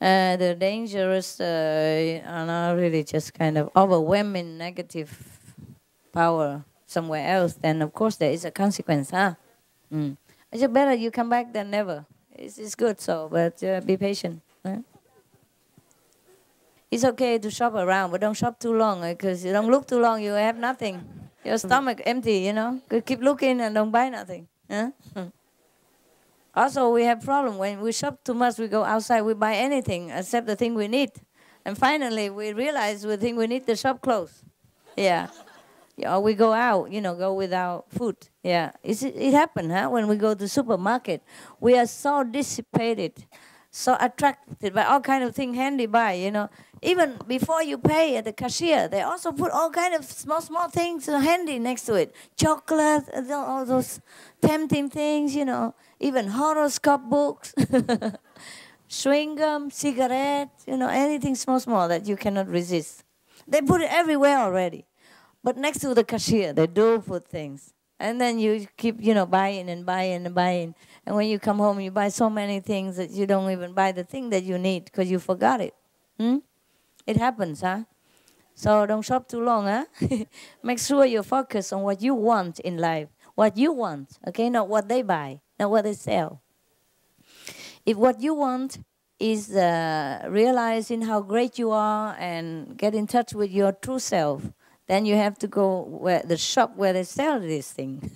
the dangerous, really just kind of overwhelming negative power somewhere else, then of course there is a consequence, huh? It's better you come back than never. It's good, but be patient. Huh? It's okay to shop around, but don't shop too long, because you don't look too long, you have nothing. Your stomach empty, Keep looking and don't buy nothing. Huh? Also, we have problem when we shop too much. We go outside, we buy anything except the thing we need, and finally we realize the thing we need, the shop closed. Yeah, or we go out, go without food. Yeah, it happened, huh? When we go to supermarket, we are so dissipated, so attracted by all kind of things handy by, Even before you pay at the cashier, they also put all kind of small things handy next to it. Chocolate, all those tempting things, Even horoscope books, chewing gum, cigarettes, anything small that you cannot resist. They put it everywhere already. But next to the cashier, they do put things. And then you keep, buying and buying and buying. And when you come home, you buy so many things that you don't even buy the thing that you need because you forgot it. It happens, huh? So don't shop too long, huh? Make sure you focus on what you want in life. What you want, okay? Not what they buy, not what they sell. If what you want is realizing how great you are and get in touch with your true self. Then you have to go where the shop where they sell this thing.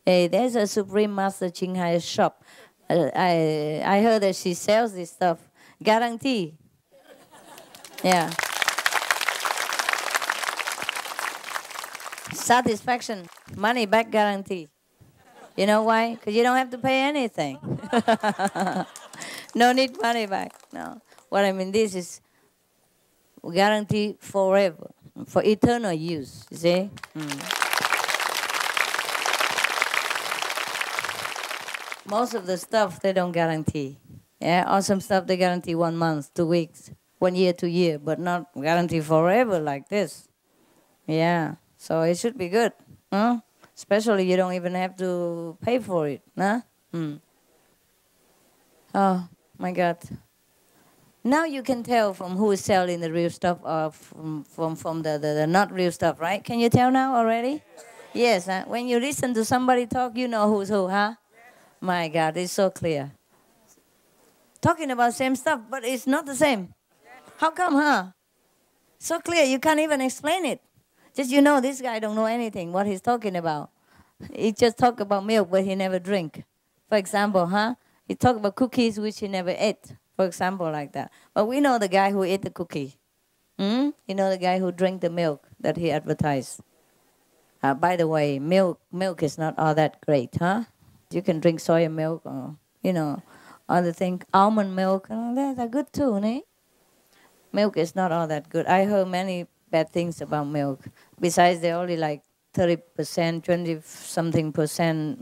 Hey, there's a Supreme Master Ching Hai shop. I heard that she sells this stuff. Guarantee. Yeah. Satisfaction. Money back guarantee. You know why? Because you don't have to pay anything. No need money back. No. What I mean, this is guarantee forever. For eternal use, you see? Most of the stuff, they don't guarantee. Yeah, awesome stuff, they guarantee 1 month, 2 weeks, 1 year, 2 years, but not guarantee forever like this. Yeah, so it should be good. Huh? Especially you don't even have to pay for it. Huh? Oh, my God. Now you can tell from who is selling the real stuff or from the not real stuff, right? Can you tell now already? Yes. Huh? When you listen to somebody talk, you know who's who, huh? My God, it's so clear. Talking about same stuff, but it's not the same. How come, huh? So clear, you can't even explain it. Just you know this guy don't know anything, what he's talking about. He just talk about milk, but he never drink. For example, huh? He talk about cookies, which he never ate. For example, like that. But we know the guy who ate the cookie. You know the guy who drank the milk that he advertised. By the way, milk is not all that great, huh? You can drink soya milk or, other things. Almond milk, they're good too, eh? Milk is not all that good. I heard many bad things about milk. Besides, they're only like 30%, 20-something percent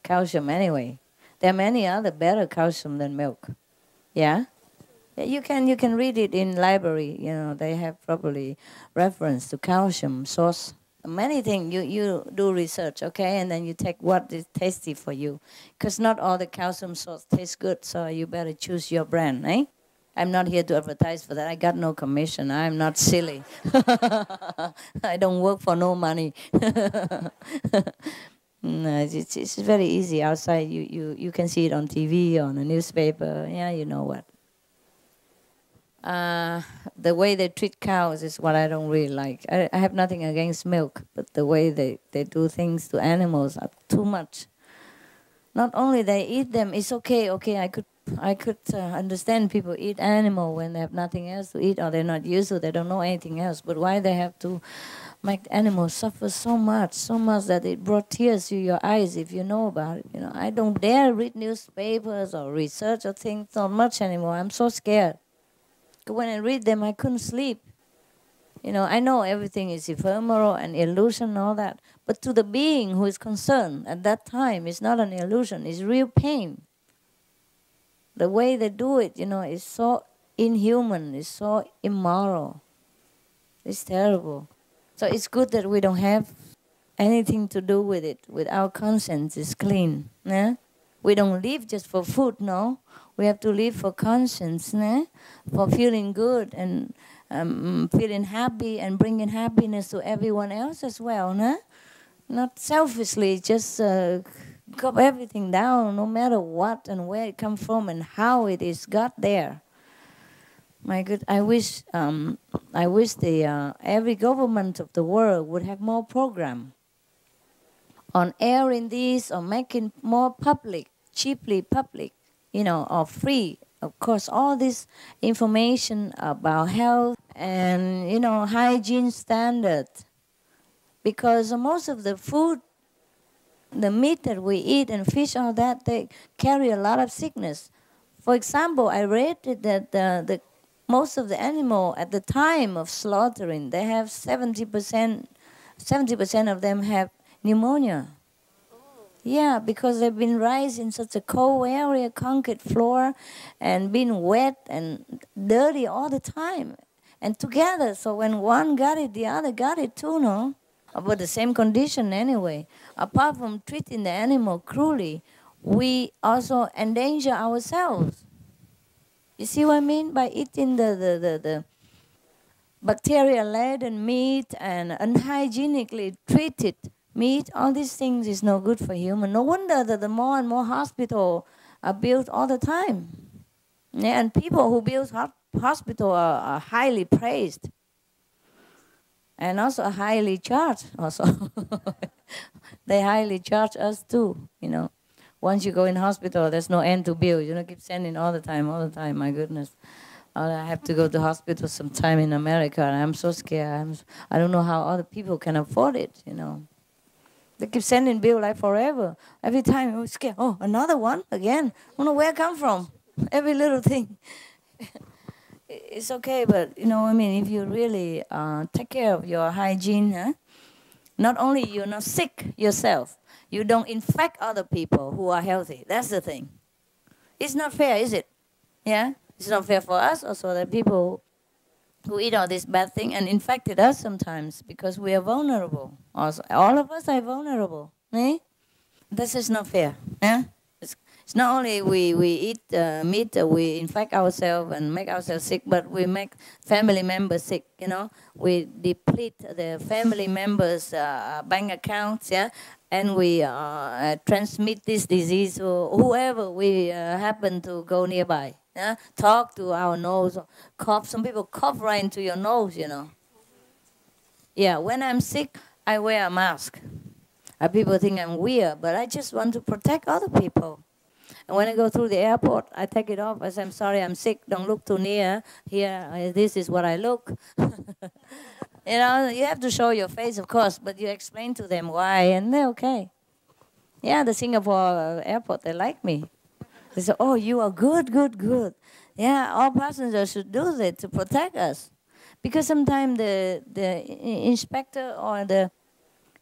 calcium anyway. There are many other better calcium than milk. Yeah, you can read it in library. They have probably reference to calcium source. Many things you do research, okay, and then you take what is tasty for you, because not all the calcium source tastes good. So you better choose your brand, eh? I'm not here to advertise for that. I got no commission. I'm not silly. I don't work for no money. No, it's very easy outside. You can see it on TV, on a newspaper. Yeah, you know what. The way they treat cows is what I don't really like. I have nothing against milk, but the way they do things to animals are too much. Not only they eat them, it's okay. Okay, I could understand people eat animal when they have nothing else to eat or they're not used to, they don't know anything else. But why they have to make the animals suffer so much that it brought tears to your eyes if you know about it. I don't dare read newspapers or research or think so much anymore. I'm so scared. When I read them, I couldn't sleep. I know everything is ephemeral and illusion and all that. But to the being who is concerned at that time, it's not an illusion, it's real pain. The way they do it, is so inhuman, it's so immoral. It's terrible. So it's good that we don't have anything to do with it, with our conscience is clean. Yeah? We don't live just for food, no. We have to live for conscience, for feeling good and feeling happy and bringing happiness to everyone else as well. Not selfishly, just cut everything down, no matter what and where it comes from and how it is got there. My good, I wish the every government of the world would have more program on airing this or making more public, cheaply public, or free. Of course, all this information about health and, hygiene standard. Because most of the food, the meat that we eat and fish, all that, they carry a lot of sickness. For example, I read that the most of the animal at the time of slaughtering, they have 70% of them have pneumonia. Yeah, because they've been raised in such a cold area, concrete floor, and been wet and dirty all the time. And together, so when one got it, the other got it too, no? But the same condition anyway. Apart from treating the animal cruelly, we also endanger ourselves. You see what I mean? By eating the bacteria-laden meat and unhygienically treated meat, all these things is no good for human. No wonder that the more and more hospitals are built all the time. Yeah, and people who build hospital are highly praised. And also highly charged also. They highly charge us too, you know. Once you go in hospital, there's no end to bill. You know, keep sending all the time, my goodness. I have to go to hospital sometime in America, and I'm so scared. I don't know how other people can afford it, you know. They keep sending bill like forever. Every time I'm scared. Oh, another one again. I don't know where it come from. Every little thing. It's okay, but you know, I mean, if you really take care of your hygiene, huh? Not only you're not sick yourself, you don't infect other people who are healthy. That's the thing. It's not fair, is it? Yeah, it's not fair for us also that people who eat all this bad thing and infected us sometimes because we are vulnerable. Also, all of us are vulnerable. Eh? This is not fair. Yeah? It's not only we eat meat, we infect ourselves and make ourselves sick, but we make family members sick, you know. We deplete the family members' bank accounts, yeah, and we transmit this disease to whoever we happen to go nearby. Yeah? Talk to our nose, cough. Some people cough right into your nose, you know. Yeah, when I'm sick, I wear a mask. People think I'm weird, but I just want to protect other people. And when I go through the airport, I take it off. I say, I'm sorry, I'm sick. Don't look too near. Here, this is what I look. You know, you have to show your face, of course, but you explain to them why, and they're okay. Yeah, the Singapore airport, they like me. They say, oh, you are good, good, good. Yeah, all passengers should do that to protect us. Because sometimes the inspector or the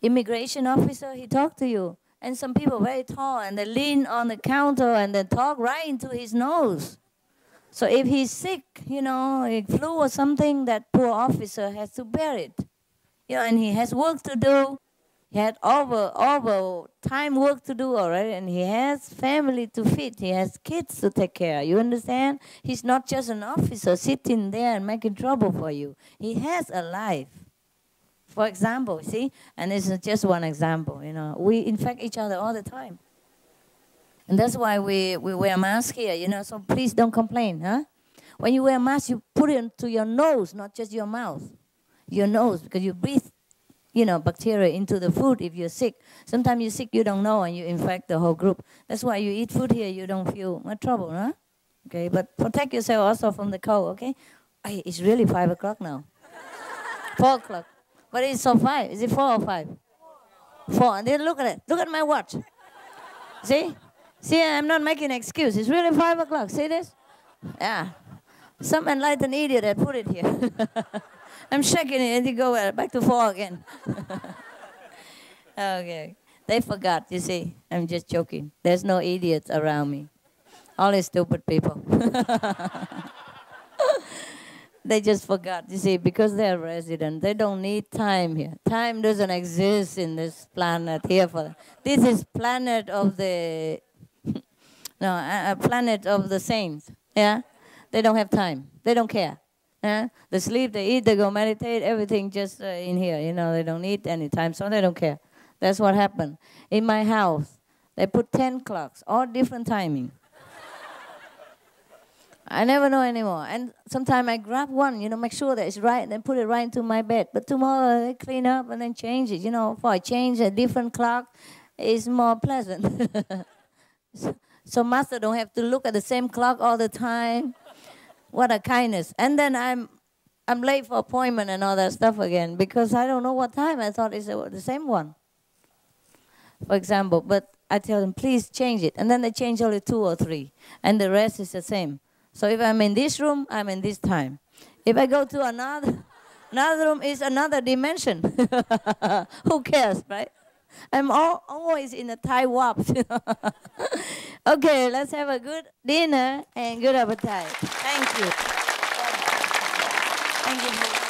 immigration officer, he talk to you. And some people very tall, and they lean on the counter and they talk right into his nose. So if he's sick, you know, a flu or something, that poor officer has to bear it. You know, and he has work to do. He had over time work to do already, and he has family to feed. He has kids to take care. You understand? He's not just an officer sitting there and making trouble for you. He has a life. For example, see, and this is just one example, you know, we infect each other all the time. And that's why we wear masks here, you know, so please don't complain, huh? When you wear a mask, you put it into your nose, not just your mouth. Your nose, because you breathe, you know, bacteria into the food if you're sick. Sometimes you're sick, you don't know, and you infect the whole group. That's why you eat food here, you don't feel much trouble, huh? Okay, but protect yourself also from the cold, okay? Hey, it's really 5 o'clock now. 4 o'clock. But it's so 5. Is it 4 or 5? 4. And then look at it. Look at my watch. See? See, I'm not making an excuse. It's really 5 o'clock. See this? Yeah. Some enlightened idiot had put it here. I'm checking it and you go back to 4 again. Okay. They forgot, you see. I'm just joking. There's no idiots around me. All is stupid people. They just forgot, you see, because they're resident. They don't need time here. Time doesn't exist in this planet here for them. This is planet of the, no, a planet of the saints, yeah? They don't have time. They don't care. Yeah? They sleep, they eat, they go meditate, everything just in here, you know, they don't need any time, so they don't care. That's what happened. In my house, they put 10 clocks, all different timing. I never know anymore. And sometimes I grab one, you know, make sure that it's right, and then put it right into my bed. But tomorrow they clean up and then change it. You know, if I change a different clock, it's more pleasant. So master don't have to look at the same clock all the time. What a kindness. And then I'm late for appointment and all that stuff again because I don't know what time. I thought it's the same one, for example. But I tell them, please change it. And then they change only 2 or 3. And the rest is the same. So if I'm in this room, I'm in this time. If I go to another room, is another dimension. Who cares, right? I'm always in a Thai warp. Okay, let's have a good dinner and good appetite. Thank you. Thank you.